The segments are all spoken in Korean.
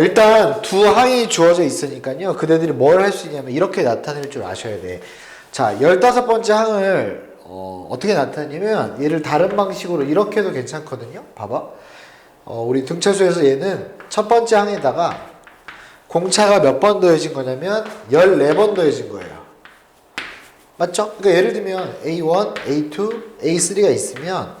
일단 두 항이 주어져 있으니까요. 그대들이 뭘 할 수 있냐면 이렇게 나타낼 줄 아셔야 돼. 자, 15번째 항을 어떻게 나타내냐면 얘를 다른 방식으로 이렇게 해도 괜찮거든요. 봐봐. 우리 등차수에서 얘는 첫 번째 항에다가 공차가 몇 번 더해진 거냐면 14번 더해진 거예요. 맞죠? 그러니까 예를 들면 A1, A2, A3가 있으면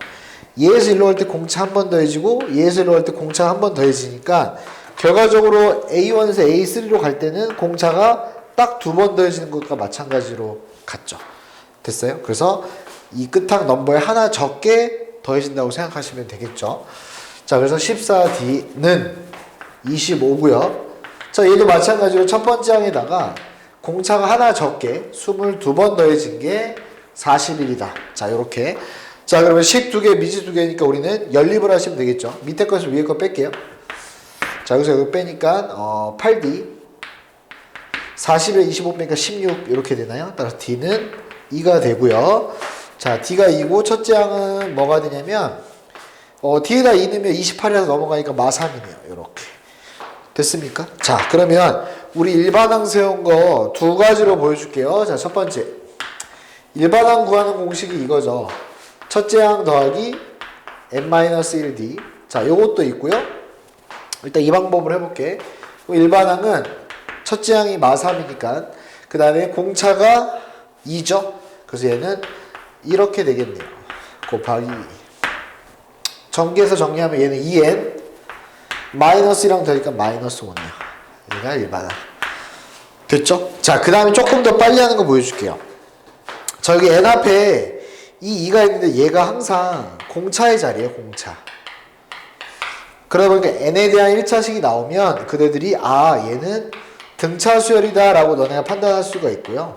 얘에서 일로 갈 때 공차 한 번 더해지고 얘에서 일로 갈 때 공차 한 번 더해지니까 결과적으로 A1에서 A3로 갈 때는 공차가 딱 2번 더해지는 것과 마찬가지로 같죠. 됐어요? 그래서 이 끝항 넘버에 하나 적게 더해진다고 생각하시면 되겠죠. 자, 그래서 14D는 25고요. 자, 얘도 마찬가지로 첫 번째 항에다가 공차가 하나 적게 22번 더해진 게 41이다. 자, 요렇게. 자, 그러면 식 2개, 미지 2개니까 우리는 연립을 하시면 되겠죠. 밑에 것을 위에 거 뺄게요. 자, 여기서 여기 빼니까 8D 40에 25 빼니까 16 이렇게 되나요? 따라서 D는 2가 되고요. 자, D가 2고 첫째 항은 뭐가 되냐면 D에다 2 넣으면 28에서 넘어가니까 마3이네요. 이렇게 됐습니까? 자, 그러면 우리 일반항 세운 거 두 가지로 보여줄게요. 자, 첫 번째 일반항 구하는 공식이 이거죠. 첫째 항 더하기 n-1d. 자, 요것도 있고요. 일단 이 방법을 해볼게. 일반항은 첫째 항이 마3이니까 그 다음에 공차가 2죠. 그래서 얘는 이렇게 되겠네요. 곱하기 전개해서 정리하면 얘는 2n 마이너스랑 더하니까 마이너스 1이에요. 얘가 일반항. 됐죠? 자, 그 다음에 조금 더 빨리 하는 거 보여줄게요. 자, 여기 n 앞에 이 2가 있는데 얘가 항상 공차의 자리에요. 공차. 그러다 보니까 n에 대한 1차식이 나오면 그대들이 얘는 등차 수열이다 라고 너네가 판단할 수가 있고요.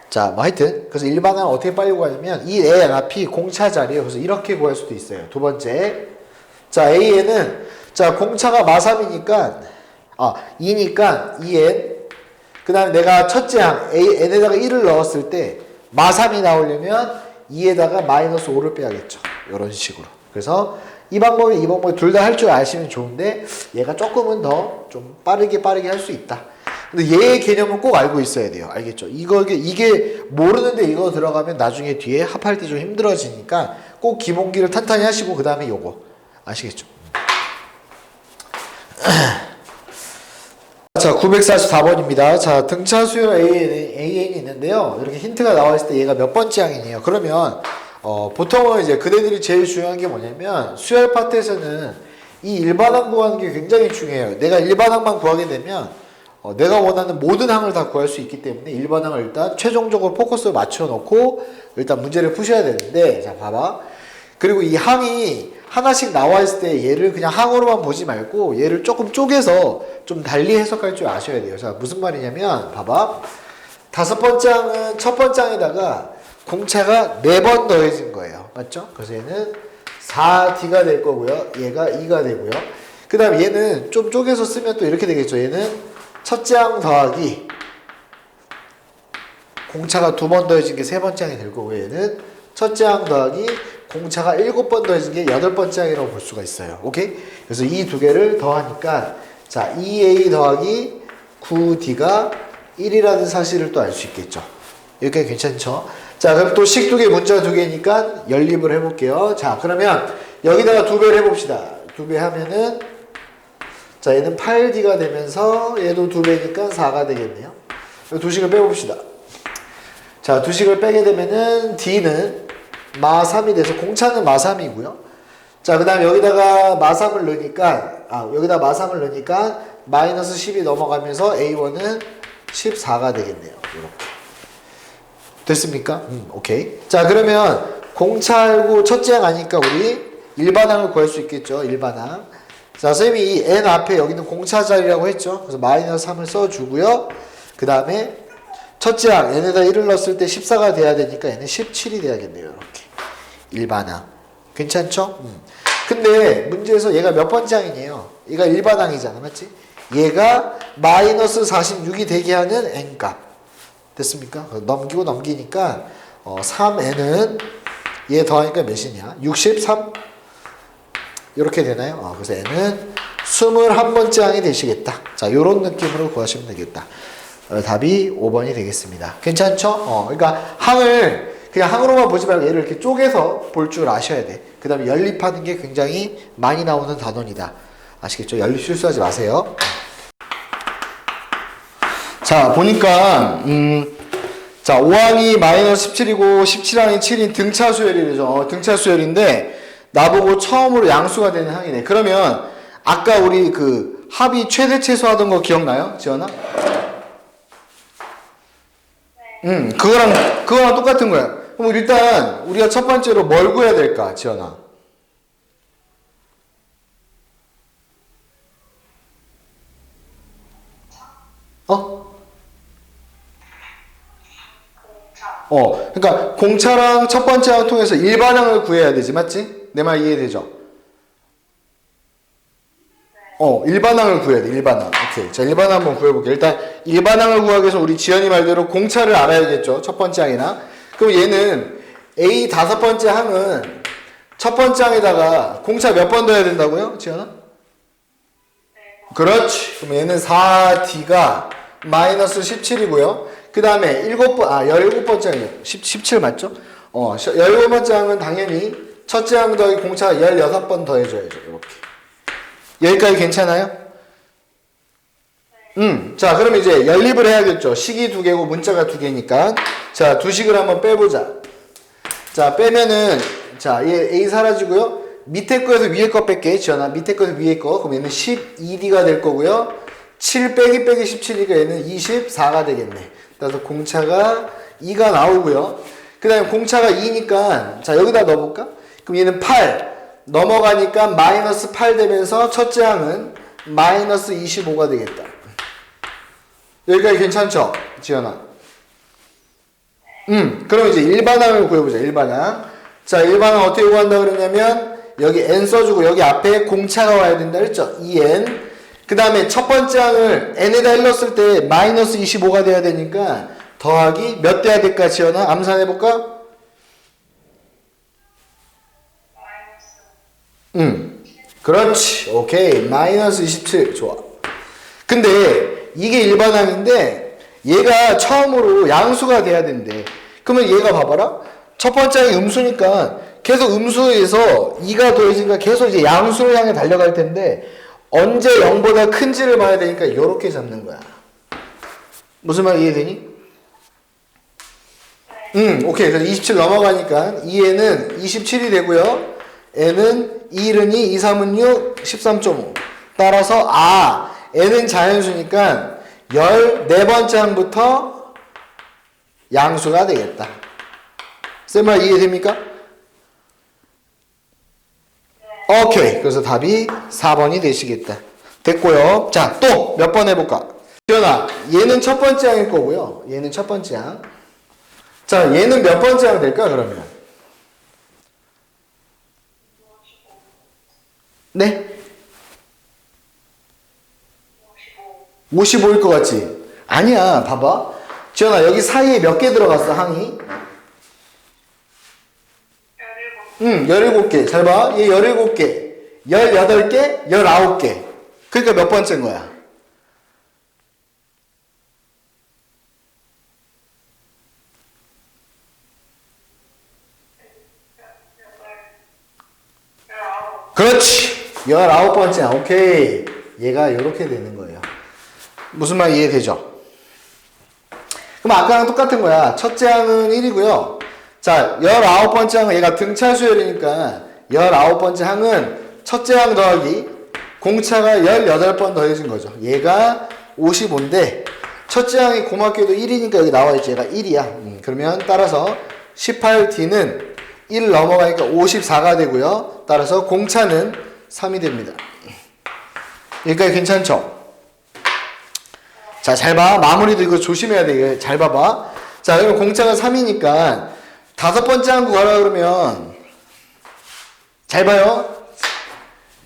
자, 뭐 하여튼 그래서 일반항을 어떻게 빨리 구하냐면 이 n 앞이 공차 자리에요. 그래서 이렇게 구할 수도 있어요. 두 번째, 자, AN은 자, 공차가 마3이니까 2니까 2n 그 다음에 내가 첫째 항 n에다가 1을 넣었을 때 마3이 나오려면 2에다가 마이너스 5를 빼야겠죠. 이런 식으로. 그래서 이 방법이 둘 다 할 줄 아시면 좋은데 얘가 조금은 더 좀 빠르게 할 수 있다. 근데 얘의 개념은 꼭 알고 있어야 돼요. 알겠죠? 이게 모르는데 이거 들어가면 나중에 뒤에 합할 때 좀 힘들어지니까 꼭 기본기를 탄탄히 하시고 그 다음에 요거 아시겠죠? 자, 944번입니다. 자, 등차 수열 AN이 있는데요. 이렇게 힌트가 나와 있을 때 얘가 몇 번째 항이에요. 그러면 보통은 이제 그대들이 제일 중요한 게 뭐냐면 수열 파트에서는 이 일반항 구하는 게 굉장히 중요해요. 내가 일반항만 구하게 되면 내가 원하는 모든 항을 다 구할 수 있기 때문에 일반항을 일단 최종적으로 포커스를 맞춰 놓고 일단 문제를 푸셔야 되는데, 자, 봐봐. 그리고 이 항이 하나씩 나와 있을 때 얘를 그냥 항으로만 보지 말고 얘를 조금 쪼개서 좀 달리 해석할 줄 아셔야 돼요. 자, 무슨 말이냐면 봐봐. 다섯 번째 항은 첫 번째 항에다가 공차가 4번 더해진 거예요. 맞죠? 그래서 얘는 4D가 될 거고요. 얘가 2가 되고요. 그 다음에 얘는 좀 쪼개서 쓰면 또 이렇게 되겠죠. 얘는 첫째 항 더하기 공차가 2번 더해진 게 세 번째 항이 될 거고, 얘는 첫째 항 더하기 공차가 7번 더해진 게 8번째 항이라고 볼 수가 있어요. 오케이? 그래서 이 두 개를 더하니까 자, 2A 더하기 9D가 1이라는 사실을 또 알 수 있겠죠. 여기까지 괜찮죠? 자, 그럼 또 식 2개, 문자 2개니까 연립을 해볼게요. 자, 그러면 여기다가 2배를 해봅시다. 2배 하면은 자, 얘는 8D가 되면서 얘도 2배니까 4가 되겠네요. 두 식을 빼봅시다. 자, 두 식을 빼게 되면은 D는 마3이 돼서 공차는 마3이고요. 자, 그 다음에 여기다가 마3을 넣으니까 마이너스 10이 넘어가면서 A1은 14가 되겠네요. 이렇게. 됐습니까? 오케이. 자, 그러면 공차하고 첫째 항 아니까 우리 일반항을 구할 수 있겠죠. 일반항. 자, 선생님이 이 n 앞에 여기는 공차 자리라고 했죠. 그래서 마이너스 3을 써주고요. 그 다음에 첫째 항 n에다 1을 넣었을 때 14가 돼야 되니까 얘는 17이 돼야겠네요. 이렇게. 일반항. 괜찮죠? 근데 문제에서 얘가 몇 번째 항이에요? 얘가 일반항이잖아. 맞지? 얘가 마이너스 46이 되게 하는 n값. 됐습니까? 넘기고 넘기니까 3n은 얘 더하니까 몇이냐? 63? 이렇게 되나요? 그래서 n은 21번째 항이 되시겠다. 자, 요런 느낌으로 구하시면 되겠다. 답이 5번이 되겠습니다. 괜찮죠? 그러니까 항을 그냥 항으로만 보지 말고 얘를 이렇게 쪼개서 볼 줄 아셔야 돼. 그 다음에 연립하는 게 굉장히 많이 나오는 단원이다. 아시겠죠? 연립 실수하지 마세요. 자, 보니까 자, 5항이 마이너스 17이고 17항이 7인 등차 수열이죠. 등차 수열인데 나보고 처음으로 양수가 되는 항이네. 그러면 아까 우리 그 합이 최대 최소 하던 거 기억나요? 지연아? 그거랑 똑같은 거야. 그럼 일단 우리가 첫 번째로 뭘 구해야 될까, 지연아? 그러니까 공차랑 첫 번째 항 통해서 일반항을 구해야 되지, 맞지? 내 말 이해되죠? 일반항을 구해야 돼, 일반항. 오케이. 자, 일반항 한번 구해볼게요. 일단, 일반항을 구하기 위해서 우리 지연이 말대로 공차를 알아야겠죠? 첫 번째 항이나. 그럼 얘는 A 다섯 번째 항은 첫 번째 항에다가 공차 몇 번 더해야 된다고요? 지연아? 그렇지. 그럼 얘는 4D가 마이너스 17이고요. 그 다음에 17번째 항이요. 17 맞죠? 17번째 항은 당연히 첫째 항 더하기 공차가 16번 더해줘야죠. 이렇게. 여기까지 괜찮아요? 자, 그럼 이제 연립을 해야겠죠. 식이 두 개고 문자가 두 개니까. 자, 두 식을 한번 빼보자. 자, 빼면은, 자, 얘 A 사라지고요. 밑에 거에서 위에 거 뺄게. 지연아, 밑에 거에서 위에 거. 그럼 얘는 12D가 될 거고요. 7 빼기 17이니까 얘는 24가 되겠네. 그래서 공차가 2가 나오고요. 그 다음에 공차가 2니까, 자, 여기다 넣어볼까? 그럼 얘는 8. 넘어가니까 마이너스 8 되면서 첫째 항은 마이너스 25가 되겠다. 여기까지 괜찮죠? 지연아. 그럼 이제 일반항을 구해보자. 일반항. 자, 일반항 어떻게 구한다 그러냐면 여기 n 써주고 여기 앞에 공차가 와야 된다 그랬죠? 2n. 그 다음에 첫 번째 항을 n에다 일렀을 때 마이너스 25가 돼야 되니까 더하기 몇 돼야 될까, 지연아? 암산해볼까? 그렇지. 오케이. 마이너스 27. 좋아. 근데 이게 일반항인데 얘가 처음으로 양수가 돼야 된대. 그러면 얘가 봐봐라. 첫 번째 항이 음수니까 계속 음수에서 2가 더해지니까 계속 이제 양수를 향해 달려갈 텐데 언제 0보다 큰지를 봐야 되니까 이렇게 잡는 거야. 무슨 말 이해되니? 오케이. 그래서 27 넘어가니까 2에는 27이 되고요. n은 2, 1은 2, 2, 3은 6, 13.5. 따라서 n은 자연수니까 14번째 항부터 양수가 되겠다. 쌤 말 이해됩니까? 오케이. 그래서 답이 4번이 되시겠다. 됐고요. 자, 또 몇 번 해볼까? 지연아, 얘는 첫 번째 항일 거고요. 얘는 첫 번째 항. 자, 얘는 몇 번째 항 될까, 그러면? 네? 55일 것 같지? 아니야, 봐봐. 지연아, 여기 사이에 몇 개 들어갔어, 항이? 17개. 잘 봐. 얘 17개. 18개, 19개. 그러니까 몇 번째인 거야? 그렇지. 19번째. 오케이. 얘가 이렇게 되는 거예요. 무슨 말 이해되죠? 그럼 아까랑 똑같은 거야. 첫째 항은 1이고요. 자, 19번째 항은 얘가 등차 수열이니까 19번째 항은 첫째 항 더하기 공차가 18번 더해진 거죠. 얘가 55인데 첫째 항이 고맙게도 1이니까 여기 나와있지. 얘가 1이야. 그러면 따라서 18D는 1 넘어가니까 54가 되고요. 따라서 공차는 3이 됩니다. 여기까지 괜찮죠? 자, 잘 봐. 마무리도 이거 조심해야 돼. 이거 잘 봐봐. 자, 그러면 공차가 3이니까 다섯 번째 항 구하라 그러면 잘 봐요.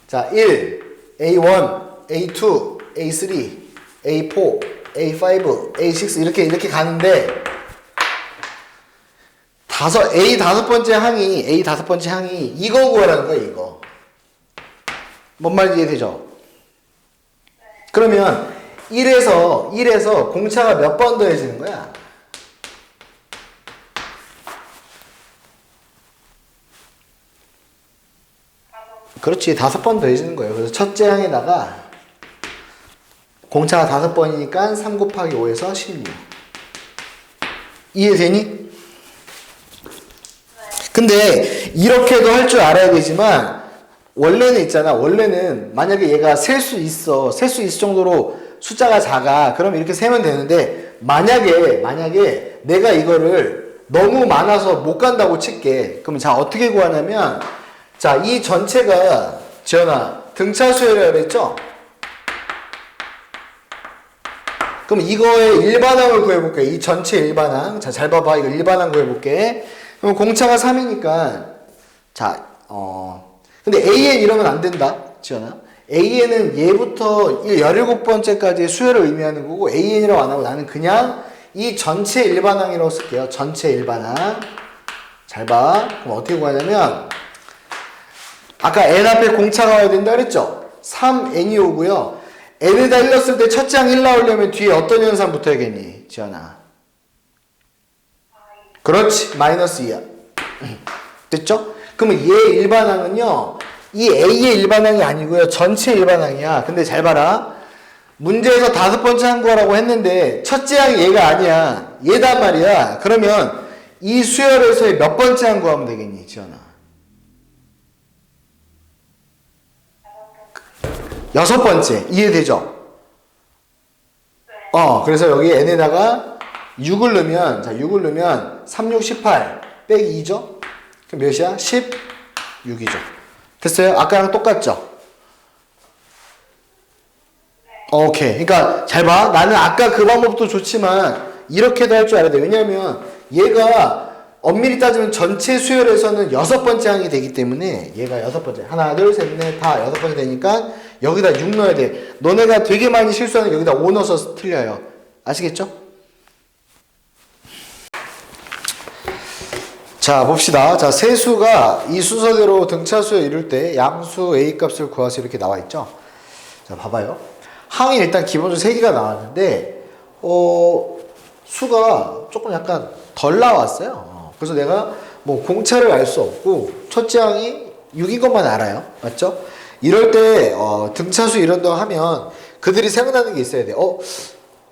자, 1, A1, A2, A3, A4, A5, A6 이렇게 가는데 A 다섯 번째 항이 이거 구하라는 거야, 이거. 뭔 말인지 이해되죠? 그러면 1에서 공차가 몇 번 더해지는 거야? 그렇지, 5번 더해지는 거예요. 그래서 첫째 항에다가 공차가 5번이니까 3 곱하기 5에서 16. 이해되니? 근데 이렇게도 할 줄 알아야 되지만 원래는 있잖아. 원래는 만약에 얘가 셀 수 있을 정도로 숫자가 작아. 그럼 이렇게 세면 되는데 만약에 내가 이거를 너무 많아서 못 간다고 칠게. 그럼 자 어떻게 구하냐면 자 이 전체가 지연아 등차 수열이라고 그랬죠? 그럼 이거의 일반항을 구해볼게. 이 전체 일반항. 자, 잘 봐봐. 이거 일반항 구해볼게. 그럼 공차가 3이니까, 자, 근데 AN 이러면 안 된다. 지연아. AN은 얘부터 17번째까지의 수열을 의미하는 거고, AN이라고 안 하고 나는 그냥 이 전체 일반항이라고 쓸게요. 전체 일반항. 잘 봐. 그럼 어떻게 구하냐면, 아까 N 앞에 공차가 와야 된다 그랬죠? 3N이 오고요. N에다 1 넣었을 때 첫째 항 1 나오려면 뒤에 어떤 연산 붙어야겠니? 지연아. 그렇지. 마이너스 2야. 됐죠? 그러면 얘 일반항은요. 이 A의 일반항이 아니고요. 전체 일반항이야. 근데 잘 봐라. 문제에서 5번째 항구하라고 했는데 첫째 항이 얘가 아니야. 얘단 말이야. 그러면 이 수열에서의 몇 번째 항구하면 되겠니? 지연아. 6번째. 이해되죠? 그래서 여기 n에다가 6을 넣으면, 자, 6을 넣으면 3, 6, 18 빼기 2죠? 그럼 몇이야? 16이죠. 됐어요? 아까랑 똑같죠? 오케이. 그러니까 잘 봐. 나는 아까 그 방법도 좋지만 이렇게도 할 줄 알아야 돼. 왜냐면 얘가 엄밀히 따지면 전체 수열에서는 6번째 항이 되기 때문에 얘가 6번째. 하나, 둘, 셋, 넷, 다 6번째 되니까 여기다 6 넣어야 돼. 너네가 되게 많이 실수하는 게 여기다 5 넣어서 틀려요. 아시겠죠? 자, 봅시다. 자, 세수가 이 순서대로 등차수에 이룰 때 양수 A 값을 구하세요. 이렇게 나와 있죠? 자, 봐봐요. 항이 일단 기본적으로 3개가 나왔는데, 수가 조금 약간 덜 나왔어요. 그래서 내가 뭐 공차를 알 수 없고, 첫째 항이 6인 것만 알아요. 맞죠? 이럴 때 등차수 이런다 하면 그들이 생각나는 게 있어야 돼.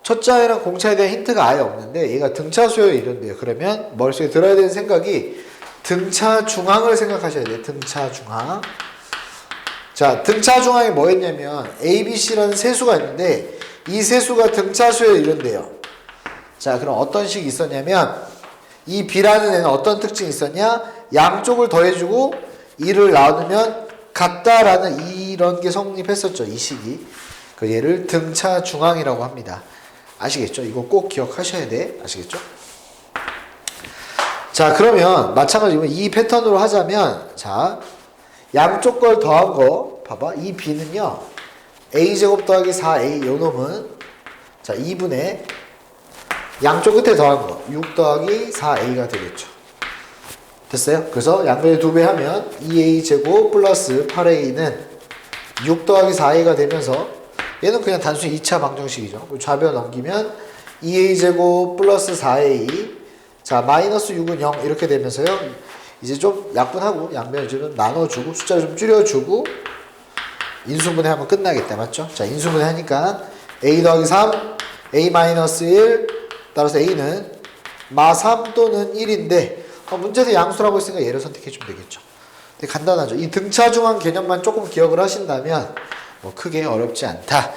첫째 항이랑 공차에 대한 힌트가 아예 없는데 얘가 등차수에 이런대요. 그러면 머릿속에 들어야 되는 생각이 등차 중항을 생각하셔야 돼요. 등차 중항. 자, 등차 중항이 뭐였냐면 A, B, C라는 세수가 있는데 이 세수가 등차수에 이런대요. 자, 그럼 어떤 식이 있었냐면 이 B라는 애는 어떤 특징이 있었냐? 양쪽을 더해주고 2를 나누면 같다라는 이런 게 성립했었죠. 이 식이. 그 얘를 등차 중항이라고 합니다. 아시겠죠? 이거 꼭 기억하셔야 돼. 아시겠죠? 자, 그러면 마찬가지로 이 패턴으로 하자면 자, 양쪽 걸 더한 거 봐봐. 이 B는요. A제곱 더하기 4A 요 놈은 자, 2분의 양쪽 끝에 더한 거 6 더하기 4A가 되겠죠. 됐어요? 그래서 양변에 2배 하면 2a제곱 플러스 8a는 6 더하기 4a가 되면서 얘는 그냥 단순히 2차 방정식이죠. 좌변 넘기면 2a제곱 플러스 4a 자 마이너스 6은 0 이렇게 되면서요. 이제 좀 약분하고 양변을 좀 나눠주고 숫자를 좀 줄여주고 인수분해하면 끝나겠다. 맞죠? 자 인수분해 하니까 a 더하기 3 a 마이너스 1 따라서 a는 마 3 또는 1인데 문제에서 양수라고 했으니까 얘를 선택해주면 되겠죠. 근데 간단하죠. 이 등차중항 개념만 조금 기억을 하신다면 뭐 크게 어렵지 않다.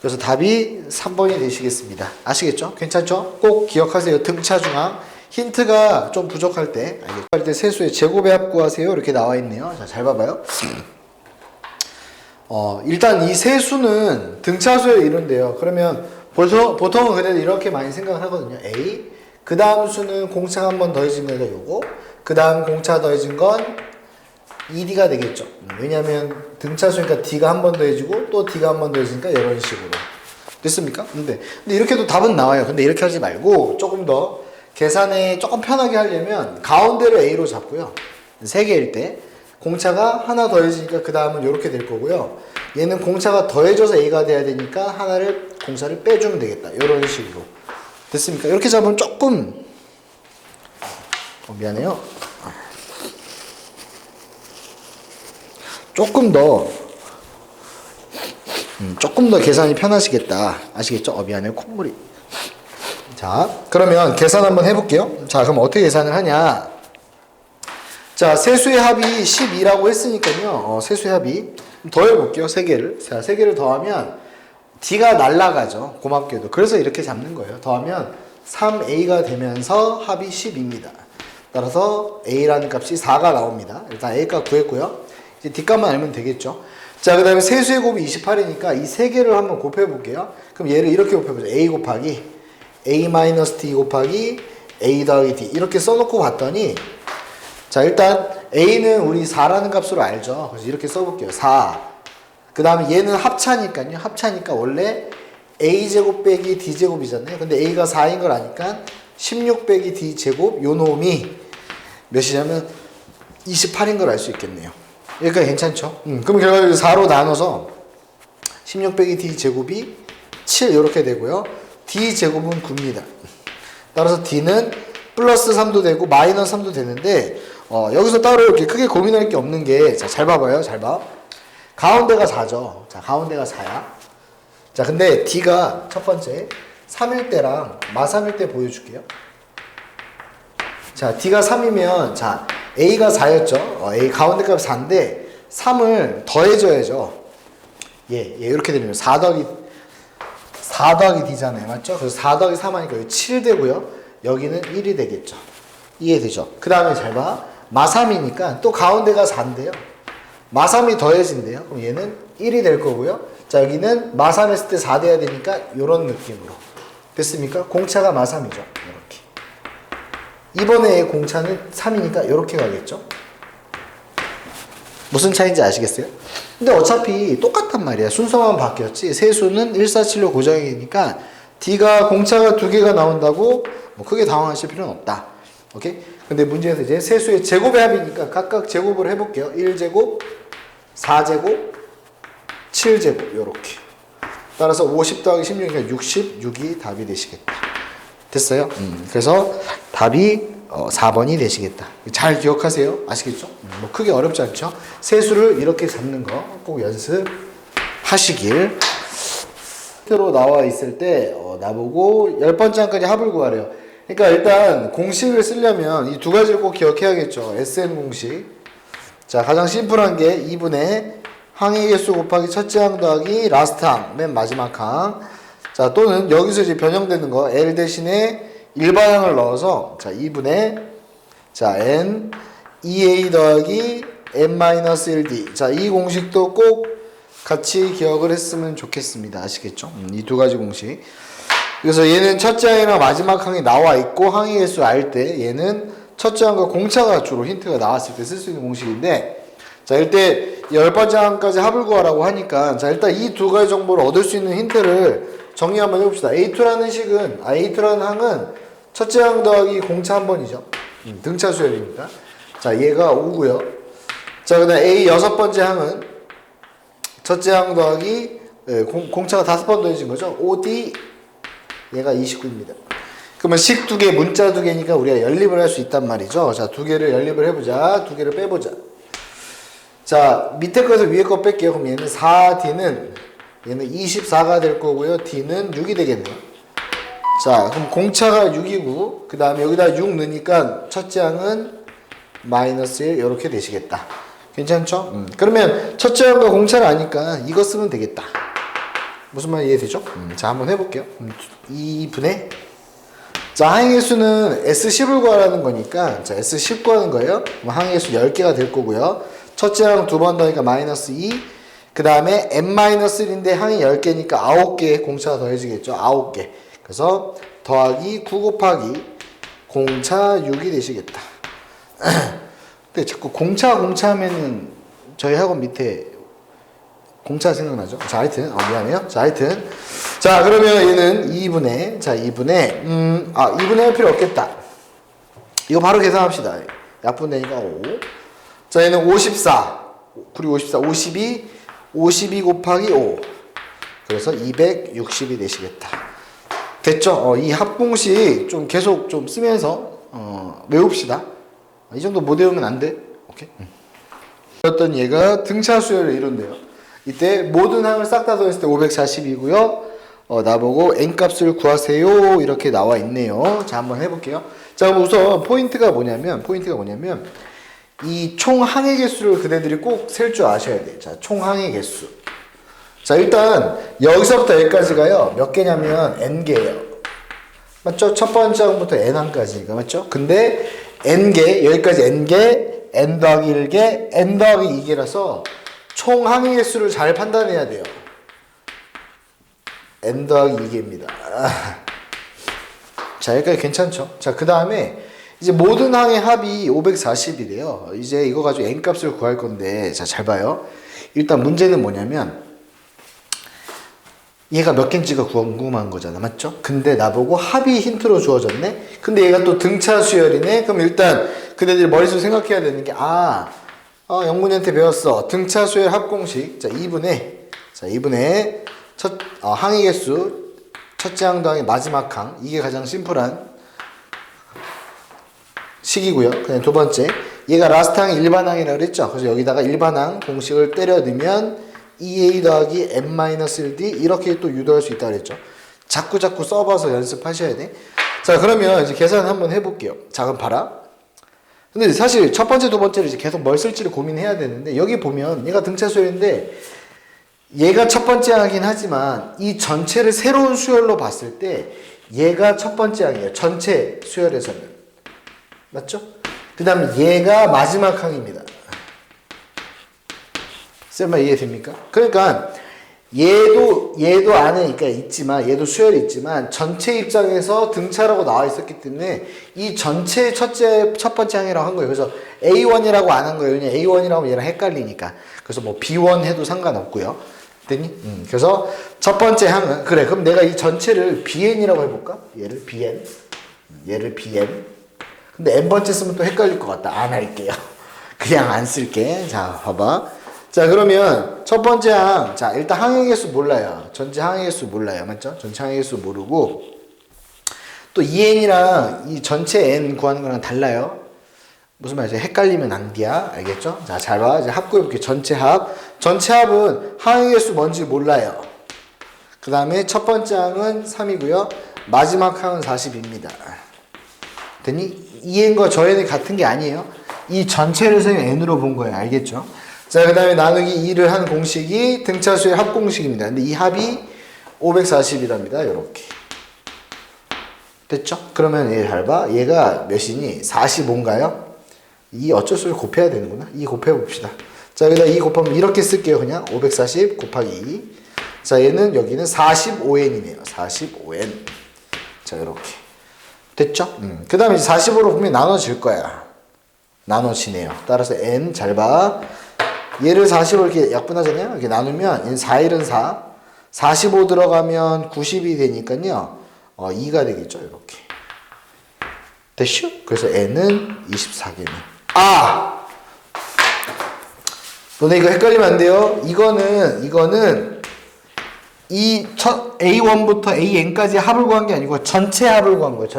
그래서 답이 3번이 되시겠습니다. 아시겠죠? 괜찮죠? 꼭 기억하세요. 등차중항. 힌트가 좀 부족할 때, 할 때 세수의 제곱의 합 구하세요. 이렇게 나와 있네요. 자, 잘 봐봐요. 일단 이 세수는 등차수에 이룬대요. 그러면 보통은 그래도 이렇게 많이 생각을 하거든요. A. 그 다음 수는 공차가 한 번 더해진 거가 요거. 그 다음 공차 더해진 건 2D가 되겠죠. 왜냐면 등차수니까 D가 한 번 더해지고 또 D가 한 번 더해지니까 이런 식으로. 됐습니까? 근데 이렇게도 답은 나와요. 근데 이렇게 하지 말고 조금 더 계산에 조금 편하게 하려면 가운데를 A로 잡고요. 3개일 때 공차가 하나 더해지니까 그 다음은 이렇게 될 거고요. 얘는 공차가 더해져서 A가 돼야 되니까 하나를 공차를 빼주면 되겠다. 이런 식으로 됐습니까? 이렇게 잡으면 조금 미안해요. 조금 더 계산이 편하시겠다. 아시겠죠? 미안해요. 콧물이. 자, 그러면 계산 한번 해볼게요. 자, 그럼 어떻게 계산을 하냐? 자, 세수의 합이 12라고 했으니까요. 세수의 합이 더해볼게요. 3개를. 자, 3개를 더하면 D가 날라가죠. 고맙게도. 그래서 이렇게 잡는 거예요. 더하면 3A가 되면서 합이 10입니다. 따라서 A라는 값이 4가 나옵니다. 일단 A 값 구했고요. 이제 D 값만 알면 되겠죠. 자, 그 다음에 세수의 곱이 28이니까 이 3개를 한번 곱해볼게요. 그럼 얘를 이렇게 곱해보죠. A 곱하기 A-D 곱하기 A 더하기 D 이렇게 써놓고 봤더니 자, 일단 A는 우리 4라는 값으로 알죠. 그래서 이렇게 써볼게요. 4. 그 다음에 얘는 합차니까요. 합차니까 원래 A제곱 빼기 D제곱이잖아요. 근데 A가 4인 걸 아니까 16 빼기 D제곱 요 놈이 몇이냐면 28인 걸 알 수 있겠네요. 여기까지 괜찮죠? 그럼 결과적으로 4로 나눠서 16 빼기 D제곱이 7 이렇게 되고요. D제곱은 9입니다. 따라서 D는 플러스 3도 되고 마이너스 3도 되는데 여기서 따로 이렇게 크게 고민할 게 없는 게 자, 잘 봐봐요. 잘 봐. 가운데가 4죠. 자, 가운데가 4야. 자, 근데 D가 첫 번째 3일 때랑 마3일 때 보여줄게요. 자, D가 3이면 자, A가 4였죠. A 가운데 값이 4인데 3을 더해줘야죠. 예, 이렇게 되면 4 더하기 D잖아요. 맞죠? 그래서 4 더하기 3 하니까 여기 7 되고요. 여기는 1이 되겠죠. 이해되죠? 그 다음에 잘 봐. 마3이니까 또 가운데가 4인데요. 마3이 더해진대요. 그럼 얘는 1이 될 거고요. 자, 여기는 마3 했을 때 4 돼야 되니까 이런 느낌으로. 됐습니까? 공차가 마3이죠. 이렇게. 이번에 공차는 3이니까 이렇게 가겠죠. 무슨 차이인지 아시겠어요? 근데 어차피 똑같단 말이야. 순서만 바뀌었지. 세수는 147로 고정이니까 D가 공차가 2개가 나온다고 뭐 크게 당황하실 필요는 없다. 오케이? 근데 문제에서 이제 세수의 제곱의 합이니까 각각 제곱을 해볼게요. 1제곱, 4제곱, 7제곱 요렇게. 따라서 50 더하기 16이니까 66이 답이 되시겠다. 됐어요? 그래서 답이 4번이 되시겠다. 잘 기억하세요. 아시겠죠? 뭐 크게 어렵지 않죠? 세수를 이렇게 잡는 거 꼭 연습하시길. 로 나와 있을 때 나보고 10번째 항까지 합을 구하래요. 그러니까 일단 공식을 쓰려면 이 두 가지를 꼭 기억해야겠죠. SN 공식. 자, 가장 심플한 게 2분의 항의 개수 곱하기 첫째 항 더하기 라스트 항, 맨 마지막 항. 자, 또는 여기서 이제 변형되는 거 L 대신에 일반항을 넣어서 자, 2분의 자, N 2A 더하기 N-1D. 자, 이 공식도 꼭 같이 기억을 했으면 좋겠습니다. 아시겠죠? 이 두 가지 공식. 그래서 얘는 첫째 항이랑 마지막 항이 나와 있고 항의 개수 알 때 얘는 첫째 항과 공차가 주로 힌트가 나왔을 때 쓸 수 있는 공식인데 자, 일단 10번째 항까지 합을 구하라고 하니까 자, 일단 이 두 가지 정보를 얻을 수 있는 힌트를 정리 한번 해봅시다. A2라는 항은 첫째 항 더하기 공차 한 번이죠. 등차 수열이니까. 자, 얘가 5고요. 자, 그 다음 A 6번째 항은 첫째 항 더하기 공차가 5번 더해진 거죠. 5D 얘가 29입니다. 그러면 식 2개, 문자 2개니까 우리가 연립을 할 수 있단 말이죠. 자, 2개를 연립을 해보자. 2개를 빼보자. 자, 밑에 거에서 위에 거 뺄게요. 그럼 얘는 4D는 얘는 24가 될 거고요. D는 6이 되겠네요. 자, 그럼 공차가 6이고 그 다음에 여기다 6 넣으니까 첫째 항은 마이너스 1 이렇게 되시겠다. 괜찮죠? 그러면 첫째 항과 공차를 아니까 이거 쓰면 되겠다. 무슨 말 이해되죠? 자, 한번 해볼게요. 2분의 자, 항의 개수는 S10을 구하라는 거니까 자, S10 구하는 거예요. 그럼 항의 개수 10개가 될 거고요. 첫째 항 2번 더니까 마이너스 2. 그 다음에 N-1인데 항이 10개니까 9개 공차가 더해지겠죠. 9개. 그래서 더하기 9 곱하기 공차 6이 되시겠다. 근데 자꾸 공차 하면은 저희 학원 밑에 공차 생각나죠? 자, 하여튼 미안해요. 자, 하여튼 자, 그러면 얘는 2분의 2분의 할 필요 없겠다. 이거 바로 계산합시다. 약분되니까 5. 자, 얘는 54 그리고 52 52 곱하기 5. 그래서 260이 되시겠다. 됐죠? 이 합공식 좀 계속 좀 쓰면서 외웁시다. 이 정도 못 외우면 안 돼. 오케이? 어떤 얘가 등차 수열을 이룬대요. 이때 모든 항을 싹 다 더했을 때 540이고요. 나보고 n값을 구하세요. 이렇게 나와 있네요. 자, 한번 해볼게요. 자, 그럼 우선 포인트가 뭐냐면 이 총 항의 개수를 그대들이 꼭 셀 줄 아셔야 돼요. 자, 총 항의 개수. 자, 일단 여기서부터 여기까지가요. 몇 개냐면 n개예요. 맞죠? 첫 번째 항부터 n항까지니까 맞죠? 근데 n개, 여기까지 n개, n 더하기 1개, n 더하기 2개라서 총 항의 개수를 잘 판단해야 돼요. n 더하기 2개입니다. 자, 여기까지 괜찮죠? 자, 그 다음에 이제 모든 항의 합이 540이래요. 이제 이거 가지고 n값을 구할 건데, 자, 잘 봐요. 일단 문제는 뭐냐면 얘가 몇 개인지가 궁금한 거잖아, 맞죠? 근데 나보고 합이 힌트로 주어졌네? 근데 얘가 또 등차 수열이네? 그럼 일단 그대들이 머릿속에 생각해야 되는 게, 영문이한테 배웠어. 등차 수열 합공식. 자, 2분의 항의 개수, 첫째 항 더하기 마지막 항. 이게 가장 심플한 식이고요. 그다음 두 번째, 얘가 라스트 항이 일반항이라고 그랬죠? 그래서 여기다가 일반항 공식을 때려 넣으면 2a 더하기 n-1d 이렇게 또 유도할 수 있다고 그랬죠. 자꾸 써봐서 연습하셔야 돼. 자, 그러면 이제 계산 한번 해볼게요. 자, 그럼 봐라. 근데 사실 첫 번째, 두 번째를 이제 계속 뭘 쓸지를 고민해야 되는데, 여기 보면 얘가 등차 수열인데 얘가 첫 번째 항이긴 하지만 이 전체를 새로운 수열로 봤을 때 얘가 첫 번째 항이에요. 전체 수열에서는. 맞죠? 그 다음에 얘가 마지막 항입니다. 쌤말 이해됩니까? 그러니까 얘도 안에 있지만 얘도 수열이 있지만 전체 입장에서 등차라고 나와 있었기 때문에 이 전체 첫 번째 항이라고 한 거예요. 그래서 A1이라고 안 한 거예요. 왜냐면 A1이라고 하면 얘랑 헷갈리니까. 그래서 뭐 B1 해도 상관없고요. 됐니? 그래서 첫 번째 항은 그래. 그럼 내가 이 전체를 BN이라고 해볼까? 얘를 BN. 얘를 BN. 근데 n번째 쓰면 또 헷갈릴 것 같다. 안 할게요. 그냥 안 쓸게. 자, 봐봐. 자, 그러면 첫 번째 항. 자, 일단 항의 개수 몰라요. 전체 항의 개수 몰라요. 맞죠? 전체 항의 개수 모르고 또 2n이랑 이 전체 n 구하는 거랑 달라요. 무슨 말이죠? 헷갈리면 안 돼야. 알겠죠? 자, 잘 봐. 이제 합 구해볼게요. 전체 합. 전체 합은 항의 개수 뭔지 몰라요. 그 다음에 첫 번째 항은 3이고요. 마지막 항은 40입니다. 됐니? 이 n과 저 n이 같은 게 아니에요. 이 전체를 그냥 n으로 본 거예요. 알겠죠? 자, 그 다음에 나누기 2를 한 공식이 등차수의 합공식입니다. 근데 이 합이 540이랍니다. 요렇게. 됐죠? 그러면 얘 잘 봐. 얘가 몇이니? 45인가요? 이 어쩔 수 없이 곱해야 되는구나. 2 곱해봅시다. 자, 여기다 2 곱하면 이렇게 쓸게요. 그냥 540 곱하기 2. 자, 얘는 여기는 45n이네요. 45n. 자, 요렇게. 됐죠? 그 다음에 45로 보면 나눠질 거야. 나눠지네요. 따라서 n 잘 봐. 얘를 40으로 이렇게 약분하잖아요. 이렇게 나누면 얘는 4일은 4. 45 들어가면 90이 되니까요. 2가 되겠죠. 이렇게. 됐죠? 그래서 n은 24개네. 너네 이거 헷갈리면 안 돼요. 이거는 이 첫 A1부터 AN까지 합을 구한 게 아니고 전체 합을 구한 거예요.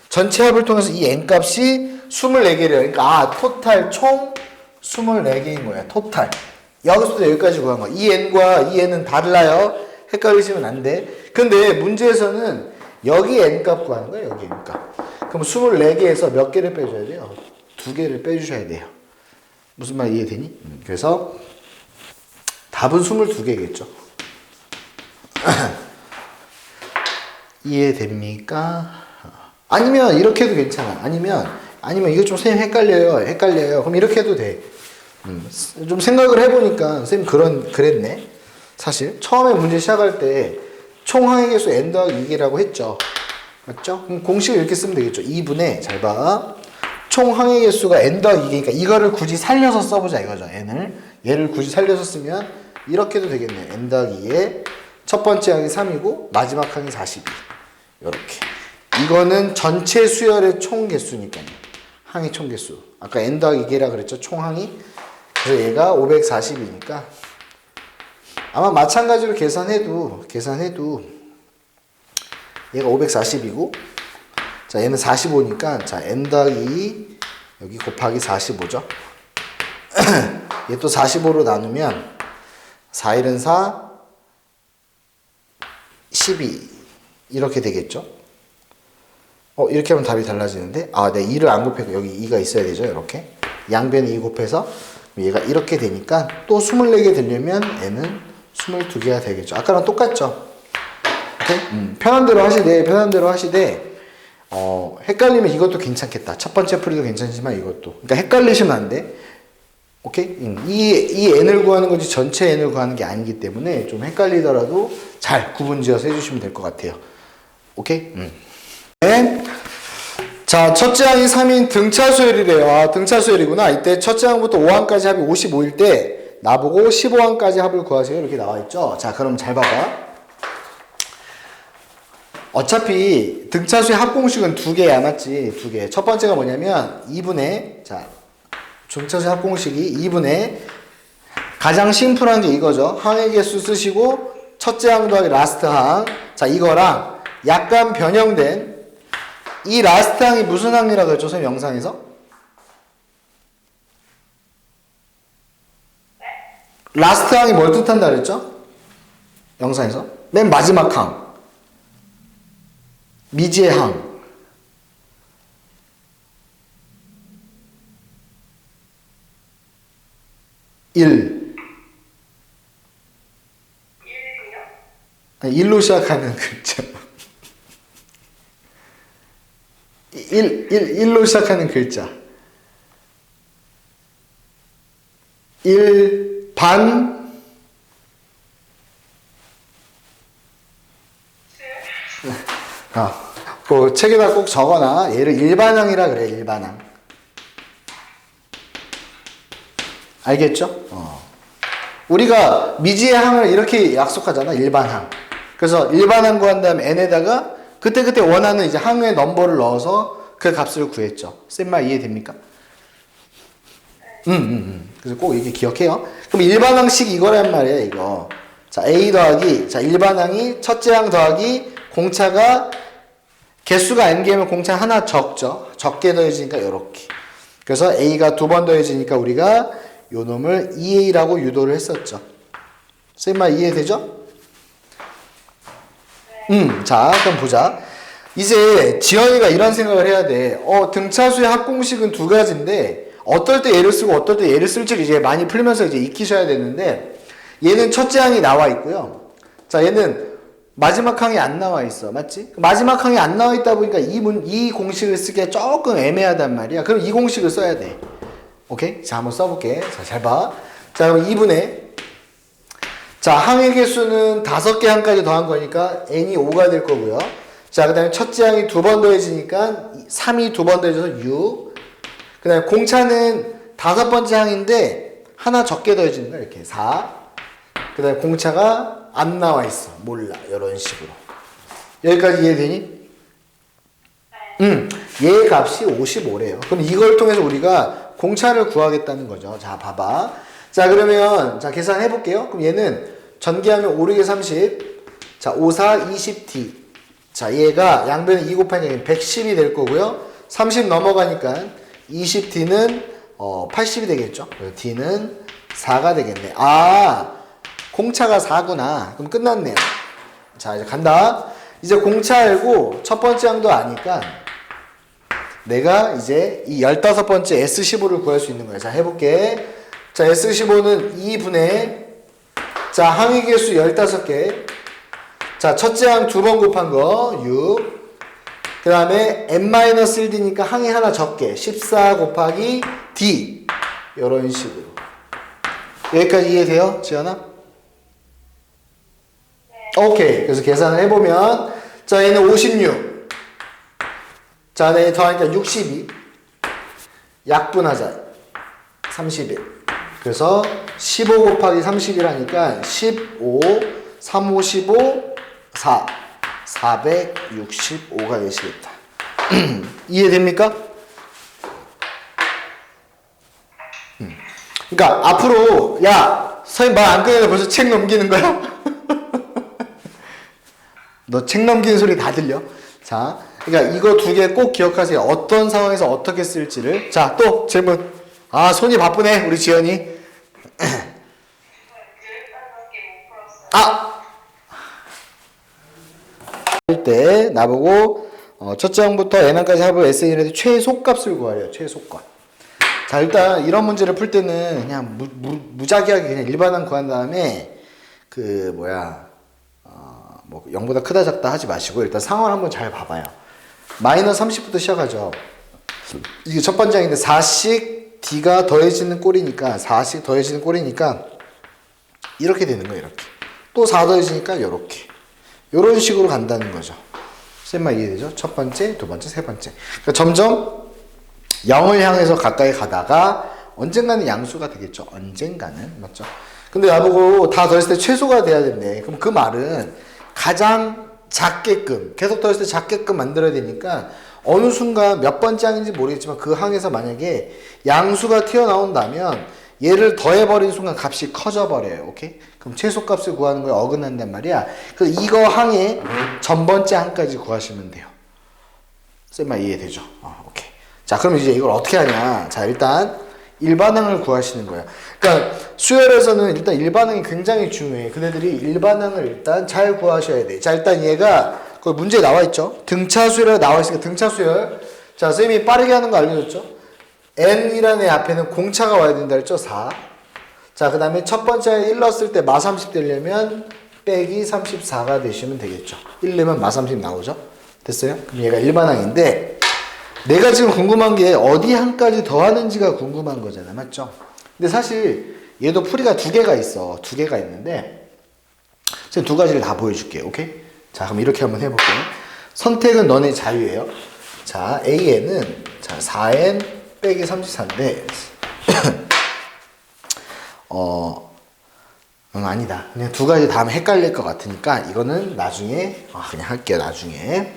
전체 합을 통해서 이 n값이 24개래요. 그러니까 토탈 총 24개인 거예요. 토탈. 여기서부터 여기까지 구한 거예요. 이 n과 이 n은 달라요. 헷갈리시면 안 돼. 근데 문제에서는 여기 n값 구하는 거예요. 여기 n값. 그럼 24개에서 몇 개를 빼줘야 돼요? 2개를 빼주셔야 돼요. 무슨 말 이해되니? 그래서 답은 22개겠죠. 이해됩니까? 아니면 이렇게 해도 괜찮아. 아니면 이거 좀 선생님 헷갈려요. 그럼 이렇게 해도 돼. 좀 생각을 해보니까 선생님 그랬네. 사실 처음에 문제 시작할 때 총항의 개수 n 더하기 2개라고 했죠. 맞죠? 그럼 공식을 이렇게 쓰면 되겠죠. 2분의 잘 봐. 총항의 개수가 n 더하기 2개니까 이거를 굳이 살려서 써보자 이거죠. 얘를 굳이 살려서 쓰면 이렇게 도 되겠네요. n 더하기 2에 첫 번째 항이 3이고 마지막 항이 42. 이렇게. 이거는 전체 수열의 총 개수니까요. 항의 총 개수. 아까 n 더하기 2개라 그랬죠. 총항이. 그래서 얘가 540이니까 아마 마찬가지로 계산해도 얘가 540이고 자 얘는 45니까 자 n 더하기 여기 곱하기 45죠. 얘 또 45로 나누면 4, 1은 4, 12 이렇게 되겠죠. 이렇게 하면 답이 달라지는데 네 2를 안 곱했고 여기 2가 있어야 되죠. 이렇게 양변에 2 곱해서 얘가 이렇게 되니까 또 24개 되려면 n은 22개가 되겠죠. 아까랑 똑같죠. 오케이? 편한 대로 하시되 헷갈리면 이것도 괜찮겠다. 첫 번째 풀이도 괜찮지만 이것도. 그러니까 헷갈리시면 안 돼. 오케이? 이 n을 구하는 거지 전체 n을 구하는 게 아니기 때문에 좀 헷갈리더라도 잘 구분지어서 해주시면 될 것 같아요. 오케이? 네. 자, 첫째 항이 3인 등차수열이래요. 등차수열이구나. 이때 첫째 항부터 5항까지 합이 55일 때 나보고 15항까지 합을 구하세요. 이렇게 나와있죠. 자, 그럼 잘 봐봐. 어차피 등차수의 합공식은 2개야, 맞지? 2개. 첫 번째가 뭐냐면 2분의 자, 등차수의 합공식이 2분의 가장 심플한 게 이거죠. 항의 개수 쓰시고 첫째 항 더하기 라스트 항. 자, 이거랑 약간 변형된 이 라스트 항이 무슨 항이라고 했죠? 선생님 영상에서? 라스트 항이 뭘 뜻한다 그랬죠? 영상에서? 맨 마지막 항. 미지의 항. 일. 1로 시작하는 글자. 1로 시작하는 글자. 1, 반. 그 책에다 꼭 적어놔. 얘를 일반항이라 그래, 일반항. 알겠죠? 우리가 미지의 항을 이렇게 약속하잖아, 일반항. 그래서 일반항 구한 다음에 n에다가 그때 원하는 이제 항의 넘버를 넣어서 그 값을 구했죠. 쌤 말 이해됩니까? 그래서 꼭 이렇게 기억해요. 그럼 일반항식 이거란 말이에요, 이거. 자, a 더하기, 자, 일반항이 첫째 항 더하기 공차가 개수가 n개면 공차 하나 적죠. 적게 더해지니까 요렇게. 그래서 a가 2번 더해지니까 우리가 요 놈을 2a라고 유도를 했었죠. 쌤 말 이해되죠? 자, 그럼 보자. 이제 지연이가 이런 생각을 해야 돼. 등차수의 합공식은 2가지인데 어떨 때 얘를 쓰고 어떨 때 얘를 쓸지를 이제 많이 풀면서 이제 익히셔야 되는데 얘는 첫째 항이 나와 있고요. 자, 얘는 마지막 항이 안 나와 있어. 맞지? 마지막 항이 안 나와 있다 보니까 이 공식을 쓰기가 조금 애매하단 말이야. 그럼 이 공식을 써야 돼. 오케이? 자, 한번 써볼게. 자, 잘 봐. 자, 그럼 2분의 자, 항의 개수는 5개 항까지 더한 거니까 n이 5가 될 거고요. 자, 그 다음에 첫째 항이 2번 더해지니까 3이 2번 더해져서 6. 그 다음에 공차는 5번째 항인데 하나 적게 더해지는 거야. 이렇게 4. 그 다음에 공차가 안 나와 있어. 몰라. 이런 식으로. 여기까지 이해되니? 얘 값이 55래요. 그럼 이걸 통해서 우리가 공차를 구하겠다는 거죠. 자, 봐봐. 자, 그러면 자 계산해 볼게요. 그럼 얘는 전개하면 5, 6에 30. 자, 5, 4, 20t. 자, 얘가 양변에 2 곱하니까 110이 될 거고요. 30 넘어가니까 20t는 80이 되겠죠. 그래서 t는 4가 되겠네. 공차가 4구나. 그럼 끝났네요. 자, 이제 간다. 이제 공차 알고 첫 번째 항도 아니까 내가 이제 이 15번째 S15를 구할 수 있는 거야. 자, 해볼게. 자, S15는 2분의 자, 항의 개수 15개. 자, 첫째 항 2번 곱한 거 6. 그 다음에 n-1d니까 항이 하나 적게 14 곱하기 d. 이런 식으로. 여기까지 이해돼요? 지연아? 오케이. 그래서 계산을 해보면 자, 얘는 56. 자, 네, 더하니까 62. 약분하자. 31. 그래서 15 곱하기 31하니까 15, 3, 5, 15, 4. 465가 되시겠다. 이해됩니까? 그러니까 앞으로 야 선생님 말 안 끊는데 벌써 책 넘기는 거야? 너 책 넘기는 소리 다 들려? 자, 그러니까 이거 두 개 꼭 기억하세요. 어떤 상황에서 어떻게 쓸지를. 자, 또 질문. 아, 손이 바쁘네, 우리 지연이. 아! 할 때 나보고 첫째 항부터 n항까지 합을 SN에서 최소값을 구하래요. 최소값. 자, 일단 이런 문제를 풀 때는 그냥 무작위하게 그냥 일반항 구한 다음에 그 뭐야 뭐 0보다 크다 작다 하지 마시고 일단 상황을 한번 잘 봐봐요. 마이너스 30부터 시작하죠. 이게 첫 번째 항인데 4씩 D가 더해지는 꼴이니까 4씩 더해지는 꼴이니까 이렇게 되는 거예요. 이렇게. 또 4 더해지니까 이렇게. 이런 식으로 간다는 거죠. 쌤만 이해되죠? 첫 번째, 두 번째, 세 번째. 그러니까 점점 0을 향해서 가까이 가다가 언젠가는 양수가 되겠죠. 언젠가는. 맞죠? 근데 나보고 다 더했을 때 최소가 돼야 된대. 그럼 그 말은 가장 작게끔, 계속 더했을 때 작게끔 만들어야 되니까 어느 순간 몇 번째 항인지 모르겠지만 그 항에서 만약에 양수가 튀어나온다면 얘를 더해버린 순간 값이 커져버려요. 오케이? 그럼 최소값을 구하는 거에 어긋난단 말이야. 그래서 이거 항의 전번째 항까지 구하시면 돼요. 쌤만 이해되죠? 오케이. 자, 그럼 이제 이걸 어떻게 하냐. 자, 일단 일반항을 구하시는 거예요. 그러니까 수열에서는 일단 일반항이 굉장히 중요해. 그네들이 일반항을 일단 잘 구하셔야 돼. 자, 일단 얘가 그 문제에 나와 있죠. 등차수열에 나와 있으니까 등차수열. 자, 쌤이 빠르게 하는 거 알려줬죠? n이라는 애 앞에는 공차가 와야 된다 그랬죠? 4. 자, 그 다음에 첫 번째 1 넣었을 때 마 30 되려면 빼기 34가 되시면 되겠죠. 1 넣으면 마 30 나오죠? 됐어요? 그럼 얘가 일반항인데 내가 지금 궁금한 게 어디 항까지 더하는지가 궁금한 거잖아. 맞죠? 근데 사실 얘도 풀이가 두 개가 있어. 두 개가 있는데 제가 두 가지를 다 보여줄게요. 오케이? 자, 그럼 이렇게 한번 해볼게요. 선택은 너네 자유예요. 자, AN은 자 4N 빼기 34인데 아니다. 그냥 두 가지 다 하면 헷갈릴 것 같으니까 이거는 나중에 그냥 할게요. 나중에.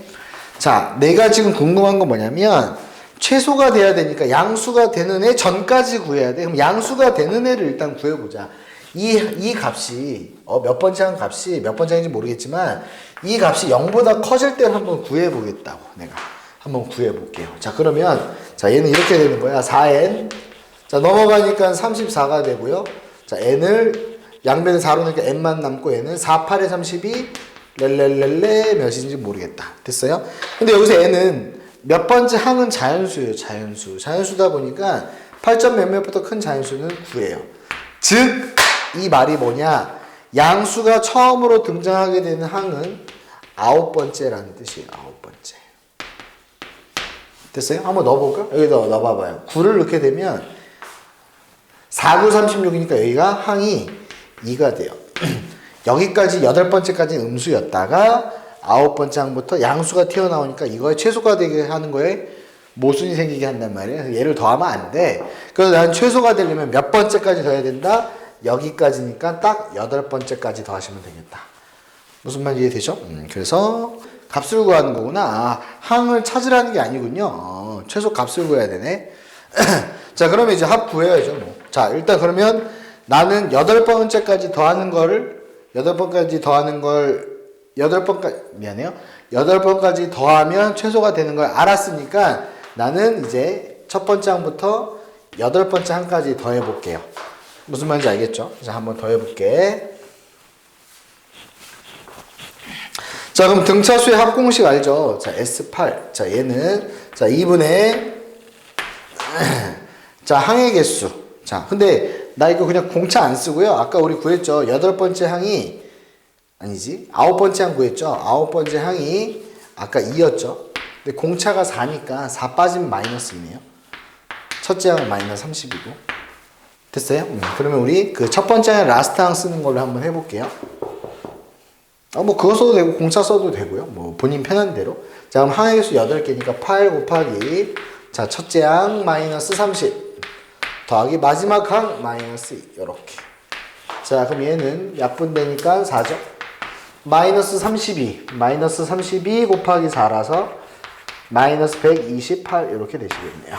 자, 내가 지금 궁금한 건 뭐냐면 최소가 돼야 되니까 양수가 되는 애 전까지 구해야 돼. 그럼 양수가 되는 애를 일단 구해보자. 이 값이 몇 번째 한 값이 몇 번째인지 모르겠지만 이 값이 0보다 커질 때 한번 구해보겠다고 내가 한번 구해볼게요. 자, 그러면 자 얘는 이렇게 되는 거야. 4n 자 넘어가니까 34가 되고요. 자 n을 양변에 4로 넣으니까 n만 남고 n은 4, 8에 32 렐렐렐레 몇인지 모르겠다. 됐어요? 근데 여기서 n은 몇 번째 항은 자연수예요. 자연수다 보니까 8점 몇몇부터 큰 자연수는 9예요. 즉 이 말이 뭐냐? 양수가 처음으로 등장하게 되는 항은 9번째라는 뜻이에요. 9번째. 됐어요? 한번 넣어볼까? 여기다 넣어봐봐요. 9를 넣게 되면 4, 9, 36이니까 여기가 항이 2가 돼요. 여기까지 8번째까지 음수였다가 9번째 항부터 양수가 튀어나오니까 이거에 최소가 되게 하는 거에 모순이 생기게 한단 말이에요. 얘를 더하면 안 돼. 그래서 난 최소가 되려면 몇 번째까지 더해야 된다? 여기까지니까 딱 8번째까지 더하시면 되겠다. 무슨 말인지 이해되죠? 그래서 값을 구하는 거구나. 항을 찾으라는 게 아니군요. 최소 값을 구해야 되네. 자, 그러면 이제 합 구해야죠. 뭐. 자, 일단 그러면 나는 8번째까지 더하는 거를 8번까지 더하는 걸 8번까지 더하면 최소가 되는 걸 알았으니까 나는 이제 첫 번째 항부터 8번째 항까지 더해 볼게요. 무슨 말인지 알겠죠? 자, 한번 더 해볼게. 자, 그럼 등차수의 합공식 알죠? 자, S8. 자, 얘는, 자, 2분의, 자, 항의 개수. 자, 근데, 나 이거 그냥 공차 안 쓰고요. 아까 우리 구했죠? 8번째 항이, 아니지? 9번째 항 구했죠? 9번째 항이, 아까 2였죠? 근데 공차가 4니까, 4 빠지면 마이너스이네요. 첫째 항은 마이너스 30이고. 됐어요? 그러면 우리 그 첫 번째 항 라스트 항 쓰는 걸로 한번 해볼게요. 뭐 그거 써도 되고 공차 써도 되고요. 뭐 본인 편한 대로. 자, 그럼 항의 개수 8개니까 8 곱하기 자, 첫째 항 마이너스 30 더하기 마지막 항 마이너스 2 요렇게. 자, 그럼 얘는 약분되니까 4죠. 마이너스 32 곱하기 4라서 마이너스 128 이렇게 되시겠네요.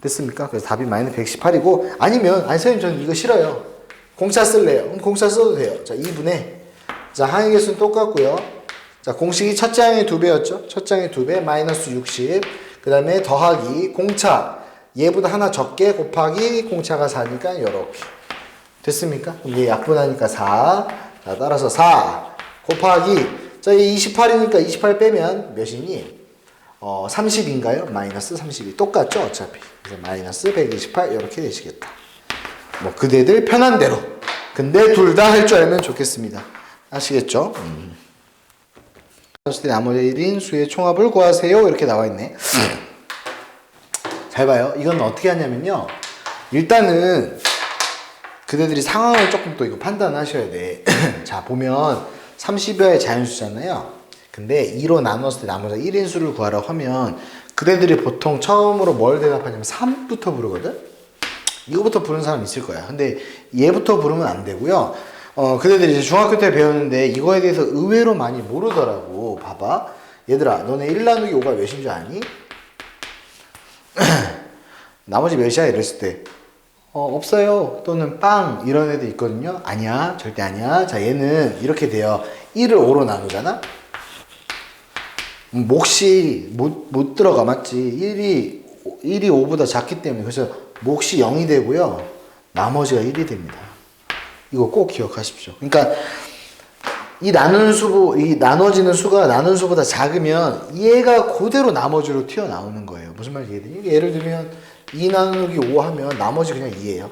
됐습니까? 그래서 답이 마이너스 118이고 아니면 아니 선생님 저는 이거 싫어요. 공차 쓸래요? 공차 써도 돼요. 자, 2분의. 자, 항의 개수는 똑같고요. 자, 공식이 첫째 항의 2배였죠? 첫째 항의 2배, 마이너스 60. 그 다음에 더하기, 공차. 얘보다 하나 적게 곱하기 공차가 4니까 이렇게. 됐습니까? 그럼 얘 약분하니까 4. 자, 따라서 4 곱하기. 자, 이 28이니까 28 빼면 몇이니? 30인가요? 마이너스 32. 똑같죠? 어차피. 그래서 마이너스 128 이렇게 되시겠다. 뭐 그대들 편한 대로. 근데 둘 다 할 줄 알면 좋겠습니다. 아시겠죠? 나머지 1인 수의 총합을 구하세요. 이렇게 나와 있네. 잘 봐요. 이건 어떻게 하냐면요. 일단은 그대들이 상황을 조금 또 이거 판단하셔야 돼. 자, 보면 30여의 자연수잖아요. 근데 2로 나눴을 때 나머지 1인 수를 구하라고 하면 그대들이 보통 처음으로 뭘 대답하냐면 3부터 부르거든? 이거부터 부르는 사람 있을 거야. 근데 얘부터 부르면 안 되고요. 그대들이 이제 중학교 때 배웠는데 이거에 대해서 의외로 많이 모르더라고. 봐봐. 얘들아, 너네 1 나누기 5가 몇인 줄 아니? 나머지 몇이야? 이랬을 때 없어요. 또는 빵 이런 애들 있거든요. 아니야. 절대 아니야. 자, 얘는 이렇게 돼요. 1을 5로 나누잖아? 몫이 못 들어가. 맞지? 1이 5보다 작기 때문에. 그래서 몫이 0이 되고요. 나머지가 1이 됩니다. 이거 꼭 기억하십시오. 그러니까 이 나눠지는 수가 나눈 수보다 작으면 얘가 그대로 나머지로 튀어나오는 거예요. 무슨 말인지 이해되니? 예를 들면 2 나누기 5 하면 나머지 그냥 2예요.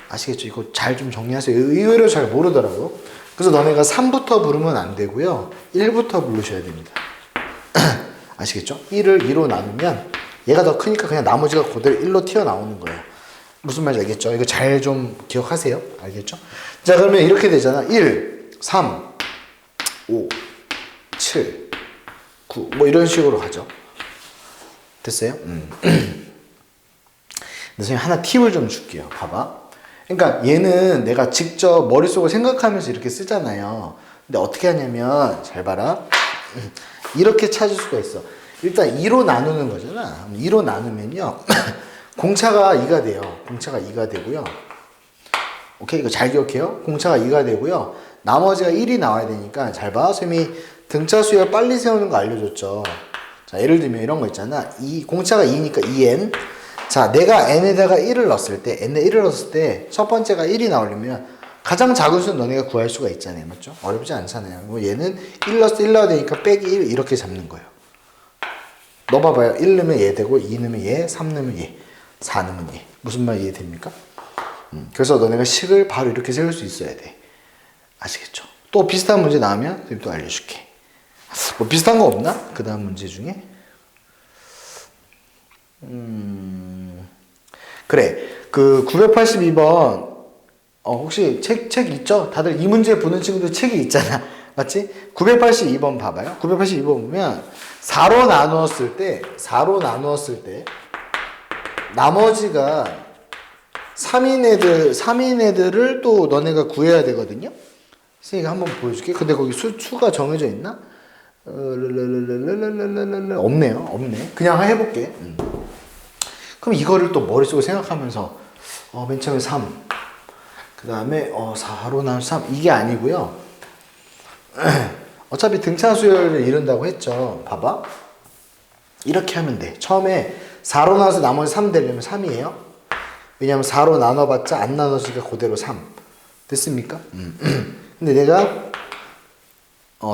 아시겠죠? 이거 잘 좀 정리하세요. 의외로 잘 모르더라고. 그래서 너네가 3부터 부르면 안 되고요. 1부터 부르셔야 됩니다. 아시겠죠? 1을 2로 나누면 얘가 더 크니까 그냥 나머지가 그대로 1로 튀어나오는 거예요. 무슨 말인지 알겠죠? 이거 잘 좀 기억하세요. 알겠죠? 자, 그러면 이렇게 되잖아. 1, 3, 5, 7, 9 뭐 이런 식으로 가죠. 됐어요? 선생님 하나 팁을 좀 줄게요. 봐봐. 그러니까 얘는 내가 직접 머릿속을 생각하면서 이렇게 쓰잖아요. 근데 어떻게 하냐면 잘 봐라. 이렇게 찾을 수가 있어. 일단 2로 나누는 거잖아. 2로 나누면요. 공차가 2가 돼요. 공차가 2가 되고요. 오케이? 이거 잘 기억해요. 공차가 2가 되고요. 나머지가 1이 나와야 되니까 잘 봐. 선생님이 등차 수열 빨리 세우는 거 알려줬죠. 자, 예를 들면 이런 거 있잖아. 공차가 2니까 2n. 자, 내가 n에다가 1을 넣었을 때, n에 1을 넣었을 때 첫 번째가 1이 나오려면 가장 작은 수는 너네가 구할 수가 있잖아요. 맞죠? 어렵지 않잖아요. 뭐 얘는 1 넣었을 때 1 넣어야 되니까 빼기 1 이렇게 잡는 거예요. 넣어봐봐요. 1 넣으면 얘 되고 2 넣으면 얘, 3 넣으면 얘, 4 넣으면 얘. 무슨 말 이해됩니까? 그래서 너네가 식을 바로 이렇게 세울 수 있어야 돼. 아시겠죠? 또 비슷한 문제 나오면 선생님 또 알려줄게. 뭐 비슷한 거 없나? 그 다음 문제 중에? 그래. 그 982번 혹시 책 있죠? 다들 이 문제 보는 친구들 책이 있잖아. 맞지? 982번 봐봐요. 982번 보면 4로 나누었을 때 나머지가 3인 애들을 또 너네가 구해야 되거든요. 선생님이 한번 보여줄게. 근데 거기 수가 정해져 있나? 없네요. 없네. 그냥 해볼게. 그럼 이거를 또 머릿속에 생각하면서 맨 처음에 3, 그 다음에 4로 나눈 3 이게 아니고요. 어차피 등차 수열을 이룬다고 했죠. 봐봐. 이렇게 하면 돼. 처음에 4로 나눠서 나머지 3 되려면 3이에요. 왜냐면 4로 나눠봤자 안 나눠지니까 그대로 3. 됐습니까? 근데 내가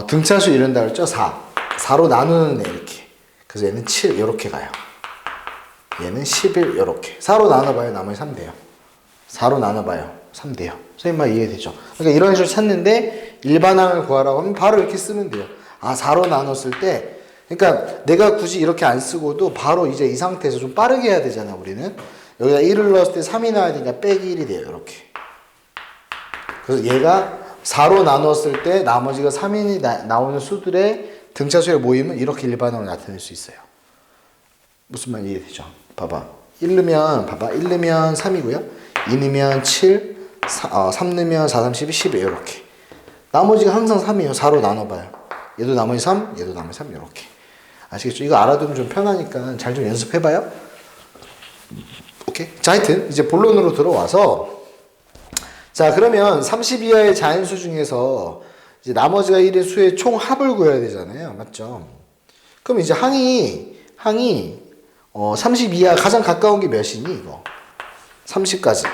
등차수 이룬다 그랬죠? 4로 나누는 애 이렇게. 그래서 얘는 7 이렇게 가요. 얘는 11 이렇게. 4로 나눠봐요. 나머지 3 돼요. 4로 나눠봐요. 3 돼요. 선생님 말 이해되죠? 그러니까 이런 식으로 찾는데 일반항을 구하라고 하면 바로 이렇게 쓰면 돼요. 4로 나눴을 때 그러니까 내가 굳이 이렇게 안 쓰고도 바로 이제 이 상태에서 좀 빠르게 해야 되잖아 우리는. 여기다 1을 넣었을 때 3이 나와야 되니까 빼기 1이 돼요. 이렇게. 그래서 얘가 4로 나눴을 때 나머지가 3인이 나오는 수들의 등차수의 모임은 이렇게 일반항으로 나타낼 수 있어요. 무슨 말 이해되죠? 봐봐. 1 넣으면 3이고요. 2 넣으면 7, 3 넣으면 4, 3, 12, 11 이렇게. 나머지가 항상 3이에요. 4로 나눠봐요. 얘도 나머지 3, 얘도 나머지 3 이렇게. 아시겠죠? 이거 알아두면 좀 편하니까 잘 좀 연습해봐요. 오케이? 자, 하여튼 이제 본론으로 들어와서 자, 그러면 30 이하의 자연수 중에서 이제 나머지가 1의 수의 총 합을 구해야 되잖아요. 맞죠? 그럼 이제 항이 30 이하 가장 가까운 게 몇이니, 이거? 30까지.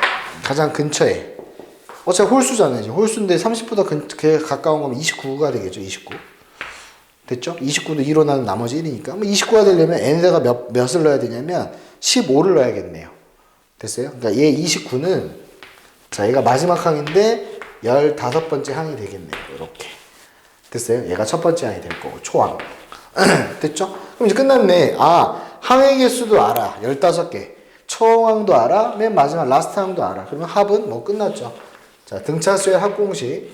가장 근처에. 어차피 홀수잖아요. 홀수인데 30보다 가까운 거면 29가 되겠죠. 29. 됐죠? 29도 2로 나눈 나머지 1이니까. 29가 되려면 n에다가 몇을 넣어야 되냐면 15를 넣어야겠네요. 됐어요? 그러니까 얘 29는 자, 얘가 마지막 항인데 15번째 항이 되겠네요. 이렇게. 됐어요? 얘가 첫 번째 항이 될 거고, 초항. 됐죠? 그럼 이제 끝났네. 아, 항의 개수도 알아. 15개. 초항도 알아. 맨 마지막 라스트 항도 알아. 그러면 합은 뭐 끝났죠. 자, 등차수의 합공식.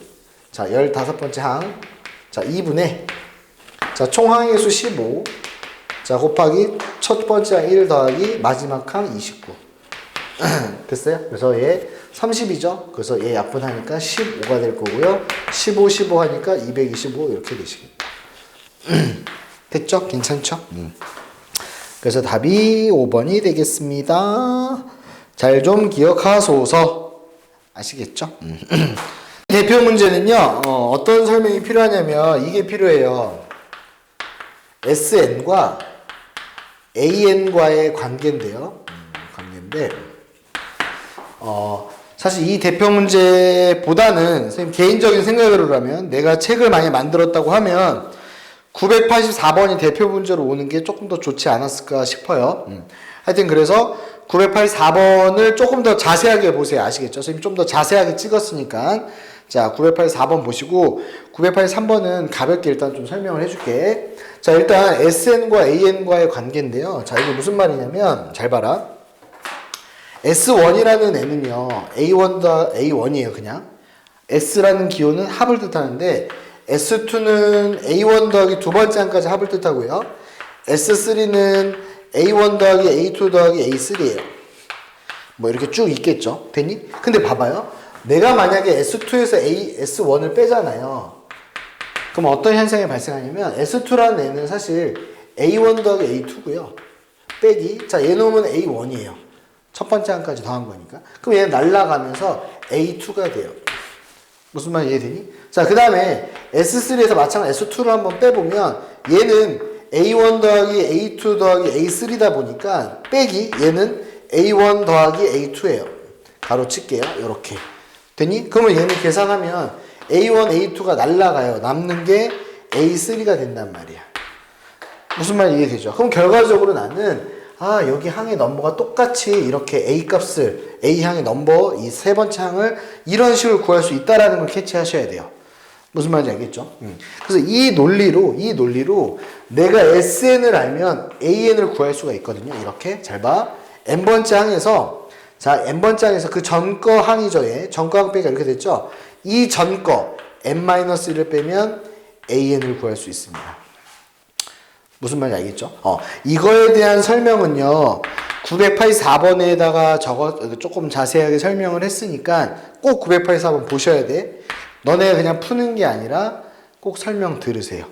자, 15번째 항. 자, 2분의. 자, 총 항의 개수 15. 자, 곱하기 첫 번째 항 1 더하기 마지막 항 29. 됐어요? 그래서 얘 30이죠? 그래서 얘 약분하니까 15가 될 거고요. 15, 15 하니까 225 이렇게 되시겠다. 됐죠? 괜찮죠? 그래서 답이 5번이 되겠습니다. 잘 좀 기억하소서. 아시겠죠? 대표 문제는요, 어떤 설명이 필요하냐면 이게 필요해요. SN과 AN과의 관계인데요. 관계인데, 사실 이 대표 문제보다는 선생님 개인적인 생각으로 라면 내가 책을 많이 만들었다고 하면 984번이 대표 문제로 오는 게 조금 더 좋지 않았을까 싶어요. 하여튼 그래서 984번을 조금 더 자세하게 보세요. 아시겠죠? 선생님 좀 더 자세하게 찍었으니까. 자, 984번 보시고 983번은 가볍게 일단 좀 설명을 해줄게. 자, 일단 SN과 AN과의 관계인데요. 자, 이게 무슨 말이냐면 잘 봐라. S1이라는 애는요, A1이에요, 그냥. S라는 기호는 합을 뜻하는데, S2는 A1 더하기 두 번째 항까지 합을 뜻하고요. S3는 A1 더하기 A2 더하기 A3예요. 뭐 이렇게 쭉 있겠죠. 됐니? 근데 봐봐요. 내가 만약에 S2에서 S1을 빼잖아요. 그럼 어떤 현상이 발생하냐면, S2라는 애는 사실 A1 더하기 A2고요. 빼기. 자, 얘 놈은 A1이에요. 첫 번째 항까지 더한 거니까. 그럼 얘는 날라가면서 A2가 돼요. 무슨 말인지 이해되니? 자, 그 다음에 S3에서 마찬가지 S2를 한번 빼보면 얘는 A1 더하기 A2 더하기 A3다 보니까 빼기 얘는 A1 더하기 A2예요. 가로 칠게요. 요렇게. 되니? 그러면 얘는 계산하면 A1, A2가 날라가요. 남는 게 A3가 된단 말이야. 무슨 말인지 이해되죠? 그럼 결과적으로 나는 여기 항의 넘버가 똑같이 이렇게 A 값을, A 항의 넘버, 이 세 번째 항을 이런 식으로 구할 수 있다라는 걸 캐치하셔야 돼요. 무슨 말인지 알겠죠? 그래서 이 논리로 내가 SN을 알면 AN을 구할 수가 있거든요. 이렇게. 잘 봐. N번째 항에서, 자, N번째 항에서 그 전거 항이죠. 얘. 전거 항 빼기가 이렇게 됐죠? 이 전거, N-1을 빼면 AN을 구할 수 있습니다. 무슨 말인지 알겠죠? 이거에 대한 설명은요, 984번에다가 조금 자세하게 설명을 했으니까 꼭 984번 보셔야 돼. 너네 그냥 푸는 게 아니라 꼭 설명 들으세요.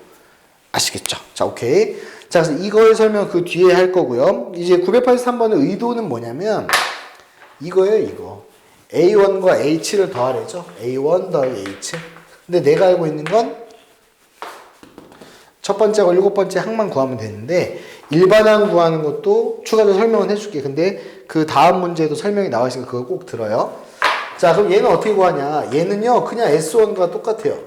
아시겠죠? 자, 오케이. 자, 그래서 이걸 설명 그 뒤에 할 거고요. 이제 983번의 의도는 뭐냐면, 이거예요, 이거. A1과 H를 더하래죠? A1 더하기 H. 근데 내가 알고 있는 건 첫 번째하고 일곱 번째 항만 구하면 되는데 일반항 구하는 것도 추가로 설명은 해줄게. 근데 그 다음 문제에도 설명이 나와 있으니까 그거 꼭 들어요. 자, 그럼 얘는 어떻게 구하냐? 얘는요 그냥 S1과 똑같아요.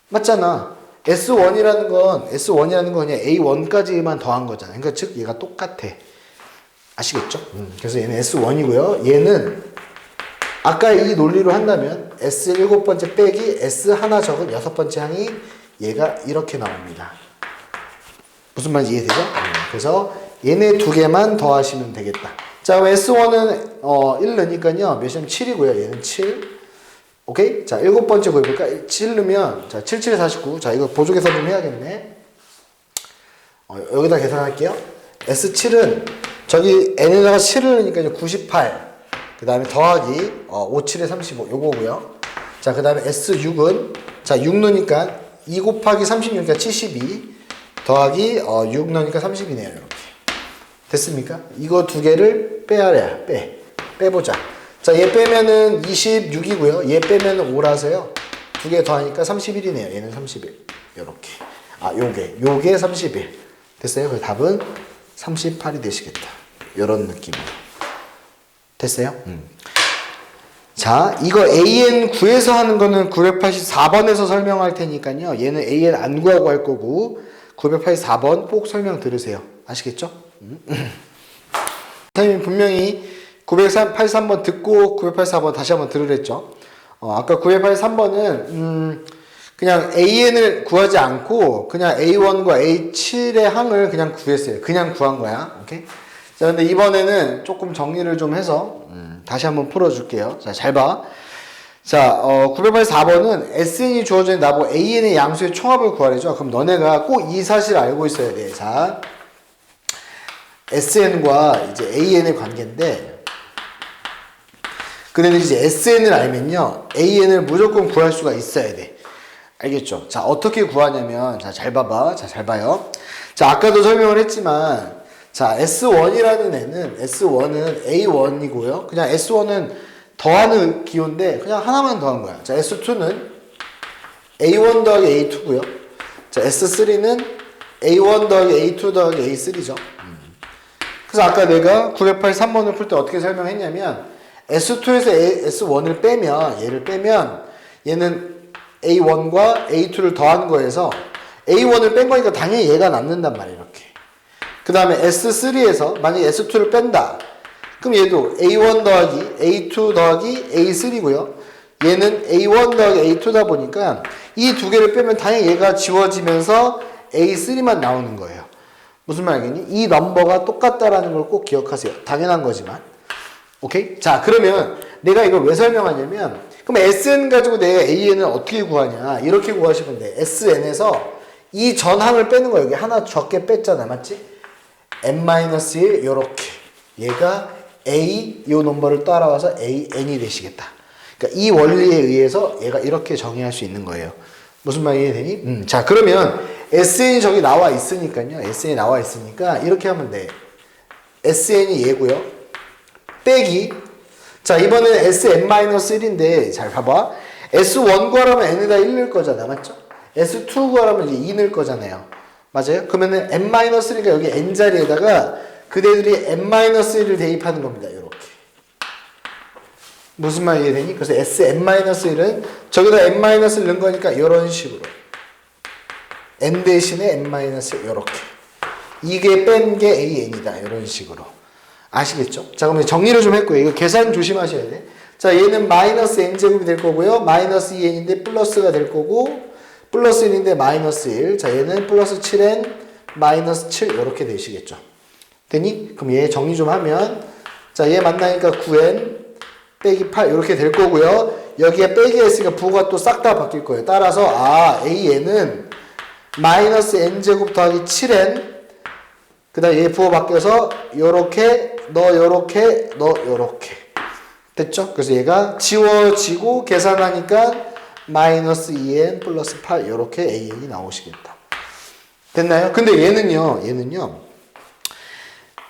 맞잖아. S1이라는 건 그냥 A1까지만 더한 거잖아. 그러니까 즉 얘가 똑같아. 아시겠죠? 그래서 얘는 S1이고요. 얘는 아까 이 논리로 한다면 S 일곱 번째 빼기 S 하나 적은 여섯 번째 항이 얘가 이렇게 나옵니다. 무슨 말인지 이해되죠? 그래서 얘네 두 개만 더하시면 되겠다. 자, S1은 1 넣으니까요. 몇이면 7이고요. 얘는 7. 오케이? 자, 일곱 번째 구해볼까? 7 넣으면 자, 7, 7에 49. 자, 이거 보조 계산 좀 해야겠네. 여기다 계산할게요. S7은 저기 n에다가 7을 넣으니까 98. 그 다음에 더하기 5, 7에 35 요거고요. 자, 그 다음에 S6은 자, 6 넣으니까 2 곱하기 36이니까 72 더하기 6 넣으니까 30이네요. 이렇게. 됐습니까? 이거 두 개를 빼보자. 자, 얘 빼면은 26이고요. 얘 빼면은 5라서요. 두 개 더하니까 31이네요. 얘는 31. 요렇게. 아, 요게 31. 됐어요? 그래서 답은 38이 되시겠다. 요런 느낌으로. 됐어요? 자, 이거 AN 구해서 하는 거는 984번에서 설명할 테니까요. 얘는 AN 안 구하고 할 거고 984번 꼭 설명 들으세요. 아시겠죠? 선생님이 분명히 983번 듣고 984번 다시 한번 들으랬죠. 아까 983번은 그냥 AN을 구하지 않고 그냥 A1과 A7의 항을 그냥 구했어요. 그냥 구한 거야. 오케이? 자, 근데 이번에는 조금 정리를 좀 해서 다시 한번 풀어줄게요. 자, 잘 봐. 자, 984번은 SN이 주어져 있는 나보고 AN의 양수의 총합을 구하래죠. 그럼 너네가 꼭 이 사실을 알고 있어야 돼. 자, SN과 이제 AN의 관계인데, 근데 이제 SN을 알면요, AN을 무조건 구할 수가 있어야 돼. 알겠죠? 자, 어떻게 구하냐면, 자, 잘 봐봐. 자, 잘 봐요. 자, 아까도 설명을 했지만, 자, S1이라는 애는, S1은 A1이고요. 그냥 S1은 더하는 기호인데, 그냥 하나만 더한 거야. 자, S2는 A1 더하기 A2고요. 자, S3는 A1 더하기 A2 더하기 A3죠. 그래서 아까 내가 983번을 풀 때 어떻게 설명했냐면, S2에서 S1을 빼면, 얘를 빼면, 얘는 A1과 A2를 더한 거에서 A1을 뺀 거니까 당연히 얘가 남는단 말이에요. 이렇게. 그 다음에 S3에서 만약에 S2를 뺀다. 그럼 얘도 A1 더하기 A2 더하기 A3고요. 얘는 A1 더하기 A2다 보니까 이 두 개를 빼면 당연히 얘가 지워지면서 A3만 나오는 거예요. 무슨 말이겠니? 이 넘버가 똑같다라는 걸 꼭 기억하세요. 당연한 거지만. 오케이? 자, 그러면 내가 이걸 왜 설명하냐면, 그럼 SN 가지고 내가 AN을 어떻게 구하냐? 이렇게 구하시면 돼. SN에서 이 전항을 빼는 거야. 여기 하나 적게 뺐잖아. 맞지? N-1 요렇게. 얘가 A 요 넘버를 따라와서 AN이 되시겠다. 그러니까 이 원리에 의해서 얘가 이렇게 정의할 수 있는 거예요. 무슨 말 이해되니? 자, 그러면 SN이 저기 나와 있으니까요. SN이 나와 있으니까 이렇게 하면 돼. SN이 얘고요. 빼기. 자, 이번에는 SN-1인데 잘 봐봐. S1 구하려면 N에다 1 넣을 거잖아. 맞죠? S2 구하려면 이제 2 넣을 거잖아요. 맞아요? 그러면은 N-1이니까 여기 N 자리에다가 그대들이 N-1을 대입하는 겁니다. 이렇게. 무슨 말 이해되니? 그래서 SN-1은 저기다 N-을 넣은 거니까 이런 식으로. N 대신에 N-1 이렇게. 이게 뺀 게 AN이다. 이런 식으로. 아시겠죠? 자, 그러면 정리를 좀 했고요. 이거 계산 조심하셔야 돼. 자, 얘는 마이너스 n제곱이 될 거고요. 마이너스 2n인데 플러스가 될 거고, 플러스 1인데 마이너스 1. 자, 얘는 플러스 7n, 마이너스 7 이렇게 되시겠죠. 되니? 그럼 얘 정리 좀 하면, 자, 얘 만나니까 9n 빼기 8 이렇게 될 거고요. 여기에 빼기 했으니까 부호가 또 싹 다 바뀔 거예요. 따라서 AN은 마이너스 n제곱 더하기 7n, 그 다음 얘 부호 바뀌어서 요렇게 너 요렇게 너 요렇게 됐죠? 그래서 얘가 지워지고 계산하니까 마이너스 2n 플러스 8 요렇게 AN이 나오시겠다. 됐나요? 근데 얘는요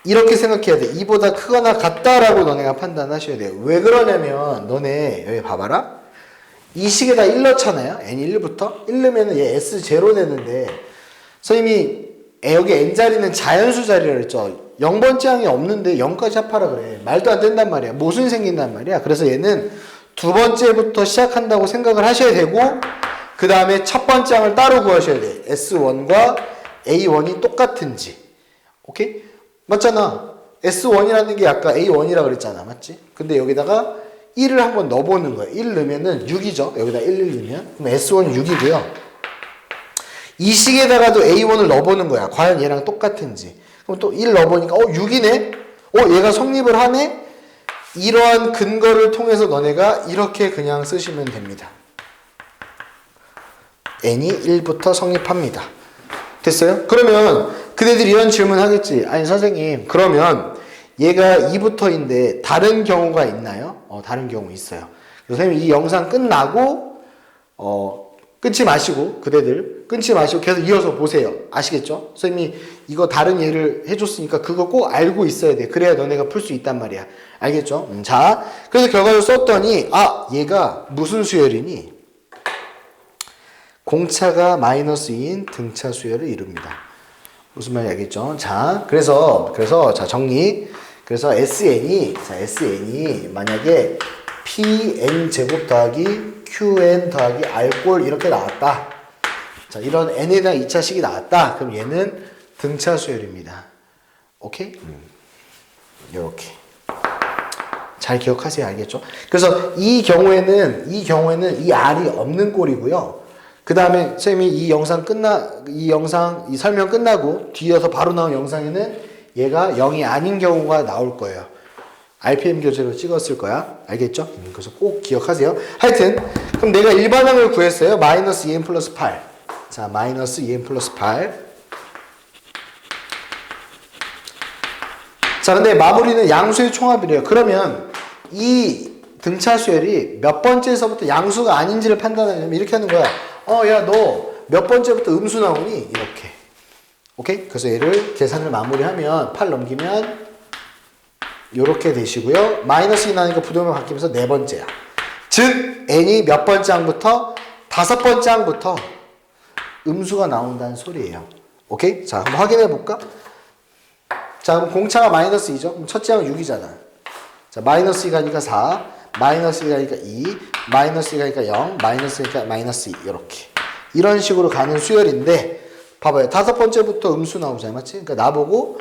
이렇게 생각해야 돼. 이보다 크거나 같다라고 너네가 판단하셔야 돼요. 왜 그러냐면 너네 여기 봐봐라. 이 식에다 1 넣잖아요. n1부터 1 넣으면 얘 s0 되는데 선생님이 여기 n자리는 자연수 자리라 그랬죠. 0번째 항이 없는데 0까지 합하라 그래. 말도 안 된단 말이야. 모순이 생긴단 말이야. 그래서 얘는 두 번째부터 시작한다고 생각을 하셔야 되고, 그 다음에 첫 번째 항을 따로 구하셔야 돼. S1과 A1이 똑같은지. 오케이? 맞잖아. S1이라는 게 아까 A1이라 그랬잖아. 맞지? 근데 여기다가 1을 한번 넣어보는 거예요. 1 넣으면은 6이죠. 여기다 1 넣으면. 그럼 S1은 6이고요. 이 식에다가도 A1을 넣어보는 거야. 과연 얘랑 똑같은지. 그럼 또 1 넣어보니까 6이네? 얘가 성립을 하네? 이러한 근거를 통해서 너네가 이렇게 그냥 쓰시면 됩니다. n이 1부터 성립합니다. 됐어요? 그러면 그대들이 이런 질문 하겠지. 아니 선생님, 그러면 얘가 2부터인데 다른 경우가 있나요? 다른 경우 있어요. 선생님 이 영상 끝나고 끊지 마시고 그대들 끊지 마시고 계속 이어서 보세요. 아시겠죠? 선생님이 이거 다른 예를 해줬으니까 그거 꼭 알고 있어야 돼. 그래야 너네가 풀 수 있단 말이야. 알겠죠? 자, 그래서 결과를 썼더니 얘가 무슨 수열이니? 공차가 마이너스인 등차 수열을 이룹니다. 무슨 말인지 알겠죠? 자, 그래서 자 정리. 그래서 SN이 만약에 PN 제곱 더하기 QN 더하기 R꼴 이렇게 나왔다. 자, 이런 N에 대한 2차식이 나왔다. 그럼 얘는 등차 수열입니다. 오케이? 이렇게. 잘 기억하세요. 알겠죠? 그래서 이 경우에는 이 R이 없는 꼴이고요. 그 다음에 선생님이 이 설명 끝나고 뒤에서 바로 나온 영상에는 얘가 0이 아닌 경우가 나올 거예요. RPM 교재로 찍었을 거야. 알겠죠? 그래서 꼭 기억하세요. 하여튼 그럼 내가 일반항을 구했어요. 마이너스 2n 플러스 8. 자, 마이너스 2n 플러스 8. 자, 근데 마무리는 양수의 총합이래요. 그러면 이 등차 수열이 몇 번째에서부터 양수가 아닌지를 판단하려면 이렇게 하는 거야. 야, 너 몇 번째부터 음수 나오니? 이렇게. 오케이? 그래서 얘를 계산을 마무리하면 8 넘기면 이렇게 되시고요. 마이너스 2 나니까 부동면 바뀌면서 네 번째야. 즉 n이 몇 번째 항부터? 다섯 번째 항부터 음수가 나온다는 소리예요. 오케이? 자, 한번 확인해 볼까? 자, 그럼 공차가 마이너스 2죠? 그럼 첫째 항은 6이잖아. 자, 마이너스 2 가니까 4, 마이너스 2 가니까 2, 마이너스 2 가니까 0, 마이너스 2 가니까 마이너스 2 이렇게. 이런 식으로 가는 수열인데 봐봐요. 다섯 번째부터 음수 나오잖아요. 맞지? 그러니까 나보고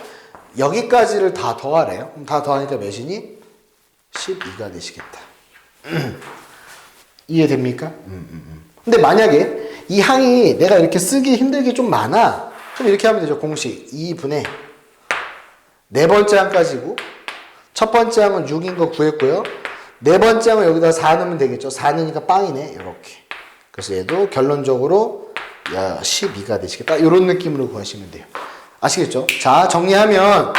여기까지를 다 더하래요. 그럼 다 더하니까 몇이니? 12가 되시겠다. 이해됩니까? 근데 만약에 이 항이 내가 이렇게 쓰기 힘들게 좀 많아. 그럼 이렇게 하면 되죠. 공식 2분의 네 번째 항까지고 첫 번째 항은 6인 거 구했고요. 네 번째 항은 여기다 4 넣으면 되겠죠. 4 넣으니까 빵이네. 이렇게. 그래서 얘도 결론적으로 12가 되시겠다. 이런 느낌으로 구하시면 돼요. 아시겠죠? 자, 정리하면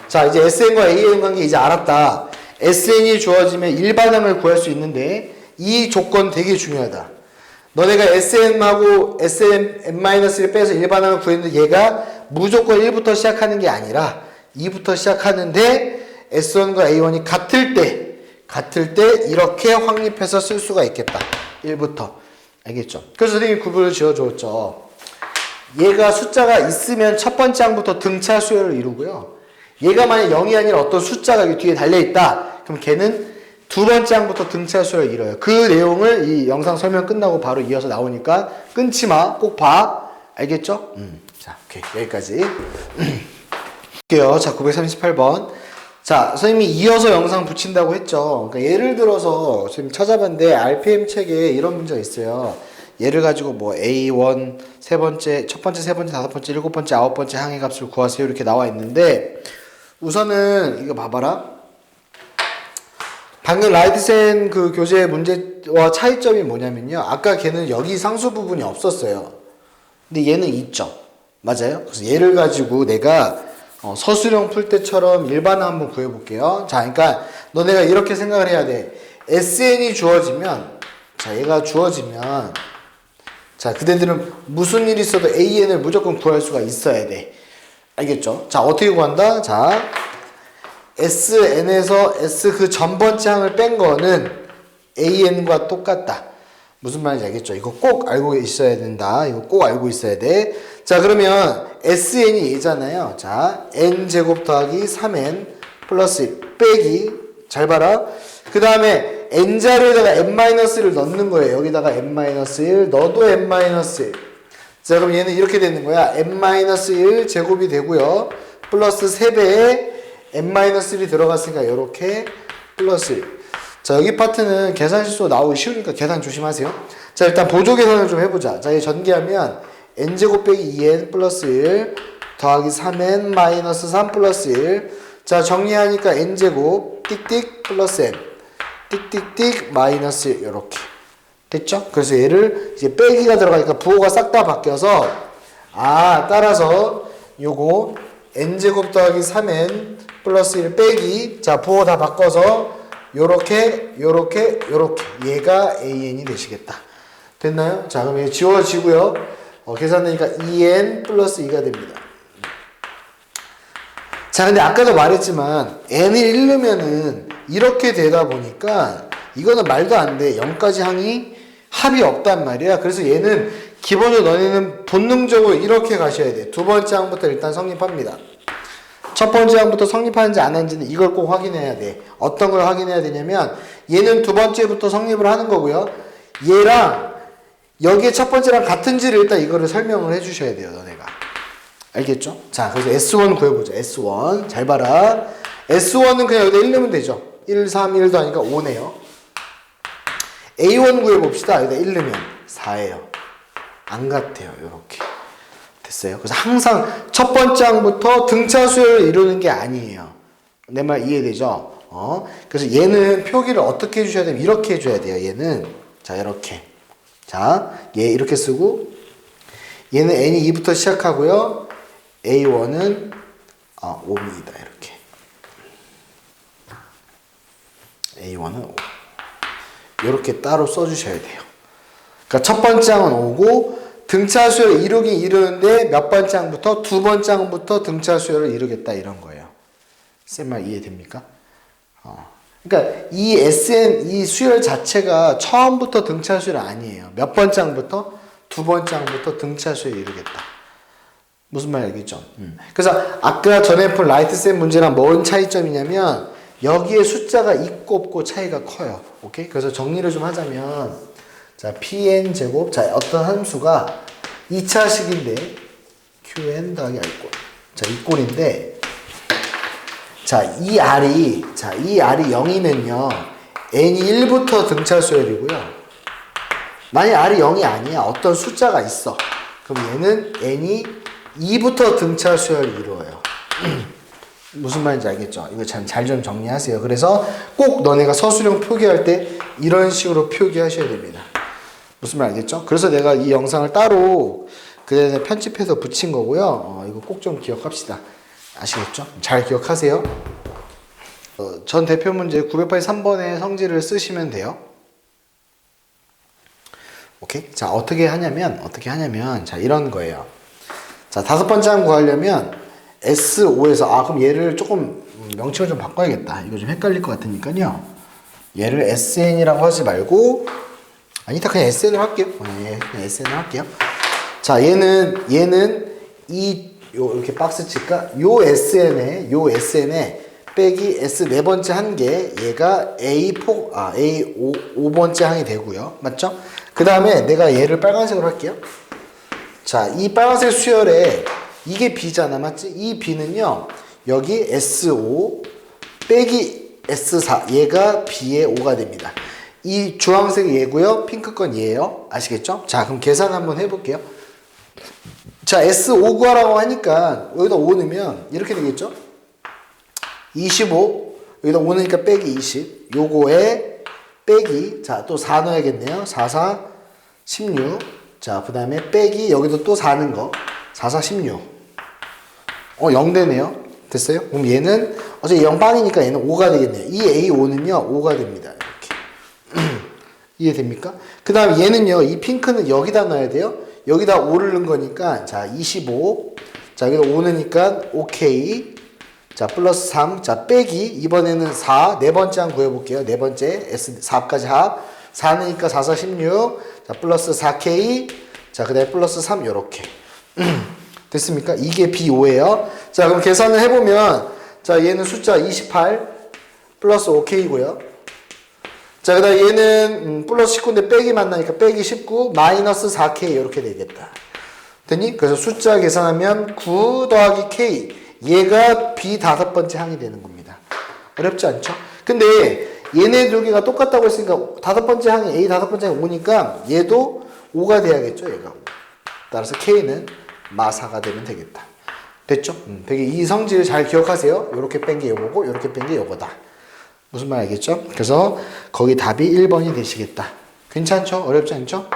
자, 이제 SN과 AN 관계 이제 알았다. SN이 주어지면 일반항을 구할 수 있는데 이 조건 되게 중요하다. 너네가 SN하고 SN-를 빼서 일반항을 구했는데 얘가 무조건 1부터 시작하는 게 아니라 2부터 시작하는데 S1과 A1이 같을 때 이렇게 확립해서 쓸 수가 있겠다. 1부터. 알겠죠? 그래서 선생님이 구분을 지어줬죠. 얘가 숫자가 있으면 첫 번째 항부터 등차 수열을 이루고요. 얘가 만약 0이 아니라 어떤 숫자가 여기 뒤에 달려있다. 그럼 걔는 두 번째 항부터 등차 수열을 이뤄요. 그 내용을 이 영상 설명 끝나고 바로 이어서 나오니까 끊지 마. 꼭 봐. 알겠죠? 자, 오케이. 여기까지. 볼게요. 자, 938번. 자, 선생님이 이어서 영상 붙인다고 했죠. 그러니까 예를 들어서 지금 찾아봤는데 RPM 책에 이런 문제가 있어요. 얘를 가지고 뭐 A1 첫 번째, 세 번째, 다섯 번째, 일곱 번째, 아홉 번째 항의 값을 구하세요. 이렇게 나와 있는데 우선은 이거 봐봐라. 방금 라이트센 그 교재 문제와 차이점이 뭐냐면요. 아까 걔는 여기 상수 부분이 없었어요. 근데 얘는 있죠. 맞아요? 그래서 얘를 가지고 내가 서술형 풀 때처럼 일반항 한번 구해볼게요. 자, 그러니까 너네가 이렇게 생각을 해야 돼. SN이 주어지면, 자, 얘가 주어지면, 자, 그대들은 무슨 일이 있어도 AN을 무조건 구할 수가 있어야 돼. 알겠죠? 자, 어떻게 구한다? 자, SN에서 S 그 전 번째 항을 뺀 거는 AN과 똑같다. 무슨 말인지 알겠죠? 이거 꼭 알고 있어야 된다. 이거 꼭 알고 있어야 돼. 자, 그러면 SN이 얘잖아요. 자, N제곱 더하기 3N 플러스 1 빼기. 잘 봐라. 그 다음에 N자리에다가 N-를 넣는 거예요. 여기다가 N-1 넣어도 N-1. 자, 그럼 얘는 이렇게 되는 거야. N-1 제곱이 되고요. 플러스 3배에 N-1이 들어갔으니까 이렇게 플러스 1. 자, 여기 파트는 계산 실수 나오기 쉬우니까 계산 조심하세요. 자, 일단 보조 계산을 좀 해보자. 자, 이 전개하면 n제곱 빼기 2n 플러스 1 더하기 3n 마이너스 3 플러스 1. 자, 정리하니까 n제곱 띡띡 플러스 n 띡띡띡 마이너스 1 이렇게 됐죠? 그래서 얘를 이제 빼기가 들어가니까 부호가 싹 다 바뀌어서 따라서 요거 n제곱 더하기 3n 플러스 1 빼기 자, 부호 다 바꿔서 요렇게 얘가 AN이 되시겠다. 됐나요? 자, 그럼 이게 지워지고요. 계산되니까 2n 플러스 2가 됩니다. 자, 근데 아까도 말했지만 n을 1넣으면은 이렇게 되다 보니까 이거는 말도 안 돼. 0까지 항이 합이 없단 말이야. 그래서 얘는 기본적으로 너네는 본능적으로 이렇게 가셔야 돼. 두 번째 항부터 일단 성립합니다. 첫 번째 항부터 성립하는지 안 하는지는 이걸 꼭 확인해야 돼. 어떤 걸 확인해야 되냐면 얘는 두 번째부터 성립을 하는 거고요. 얘랑 여기에 첫 번째랑 같은지를 일단 이거를 설명을 해주셔야 돼요. 너네가. 알겠죠? 자, 그래서 S1 구해보자. S1. 잘 봐라. S1은 그냥 여기다 1 넣으면 되죠. 1, 3, 1도 하니까 5네요. A1 구해봅시다. 여기다 1 넣으면 4예요. 안 같아요. 요렇게. 됐어요? 그래서 항상 첫 번째 항부터 등차 수열을 이루는 게 아니에요. 내 말 이해되죠? 그래서 얘는 표기를 어떻게 해주셔야 되면 이렇게 해줘야 돼요. 얘는. 자, 이렇게. 자, 얘 이렇게 쓰고 얘는 n이 2부터 시작하고요. A1은 5입니다. 이렇게. A1은 5. 이렇게 따로 써주셔야 돼요. 그러니까 첫 번째 항은 5고 등차 수열을 이루긴 이루는데 몇 번째 항부터? 두 번째 항부터 등차 수열을 이루겠다 이런 거예요. 쌤 말 이해됩니까? 그러니까 이 SN 이 수열 자체가 처음부터 등차 수열 아니에요. 몇 번째 항부터? 두 번째 항부터 등차 수열 이루겠다. 무슨 말 알겠죠? 그래서 아까 전에 푼 라이트쌤 문제랑 뭔 차이점이냐면 여기에 숫자가 있고 없고 차이가 커요. 오케이? 그래서 정리를 좀 하자면 자, pn 제곱 자, 어떤 함수가 2차식인데 qn 더하기 r꼴. 자, 이 꼴인데 자, 이 r이 0이면요. n이 1부터 등차 수열이고요. 만약 r이 0이 아니야. 어떤 숫자가 있어. 그럼 얘는 n이 2부터 등차 수열을 이루어요. 무슨 말인지 알겠죠? 이거 잘 좀 정리하세요. 그래서 꼭 너네가 서술형 표기할 때 이런 식으로 표기하셔야 됩니다. 무슨 말 알겠죠? 그래서 내가 이 영상을 따로 그전에 편집해서 붙인 거고요. 이거 꼭 좀 기억합시다. 아시겠죠? 잘 기억하세요. 전 대표 문제 983번의 성질을 쓰시면 돼요. 오케이? 자, 어떻게 하냐면 자, 이런 거예요. 자, 다섯 번째 항 구하려면 S5에서 그럼 얘를 조금 명칭을 좀 바꿔야겠다. 이거 좀 헷갈릴 것 같으니까요. 얘를 SN이라고 하지 말고 아니다, 그냥 SN을 할게요. 그냥 SN을 할게요. 자, 얘는 이렇게 박스 칠까? 요 SN에 빼기 S 네 번째 한 개, 얘가 A5번째 항이 되고요. 맞죠? 그 다음에 내가 얘를 빨간색으로 할게요. 자, 이 빨간색 수열에 이게 B잖아, 맞지? 이 B는요, 여기 S5 빼기 S4, 얘가 B의 5가 됩니다. 이 주황색 얘고요, 핑크 건 얘예요. 아시겠죠? 자, 그럼 계산 한번 해볼게요. 자, S5 구하라고 하니까 여기다 5 넣으면 이렇게 되겠죠? 25, 여기다 5 넣으니까 빼기 20, 요거에 빼기, 자, 또 4 넣어야겠네요. 4, 4, 16. 자, 그 다음에 빼기, 여기도 또 4 넣은 거. 4, 4, 16. 0 되네요. 됐어요? 그럼 얘는, 어차피 0빵이니까 얘는 5가 되겠네요. 이 A5는요, 5가 됩니다. 이렇게. 이해됩니까? 그 다음 얘는요, 이 핑크는 여기다 넣어야 돼요. 여기다 5를 넣은 거니까, 자, 25. 자, 여기다 5 넣으니까, 오케이. 자, 플러스 3. 자, 빼기. 이번에는 4. 네 번째 한 구해볼게요. 네 번째. S4까지 합. 4 넣으니까 4, 4, 16. 자, 플러스 4K. 자, 그 다음에 플러스 3, 요렇게. 됐습니까? 이게 B5예요. 자, 그럼 계산을 해보면, 자, 얘는 숫자 28 플러스 5K고요. 자, 그 다음 얘는 플러스 19인데 빼기 만나니까 빼기 19 마이너스 4K 이렇게 되겠다. 됐니? 그래서 숫자 계산하면 9 더하기 K 얘가 B 다섯 번째 항이 되는 겁니다. 어렵지 않죠? 근데 얘네 두 개가 똑같다고 했으니까 다섯 번째 항이 A 다섯 번째 항이 5니까 얘도 5가 돼야겠죠? 얘가 5. 따라서 K는 마4가 되면 되겠다. 됐죠? 되게 이 성질 잘 기억하세요. 요렇게 뺀 게 요거고 요렇게 뺀 게 요거다. 무슨 말 알겠죠? 그래서 거기 답이 1번이 되시겠다. 괜찮죠? 어렵지 않죠?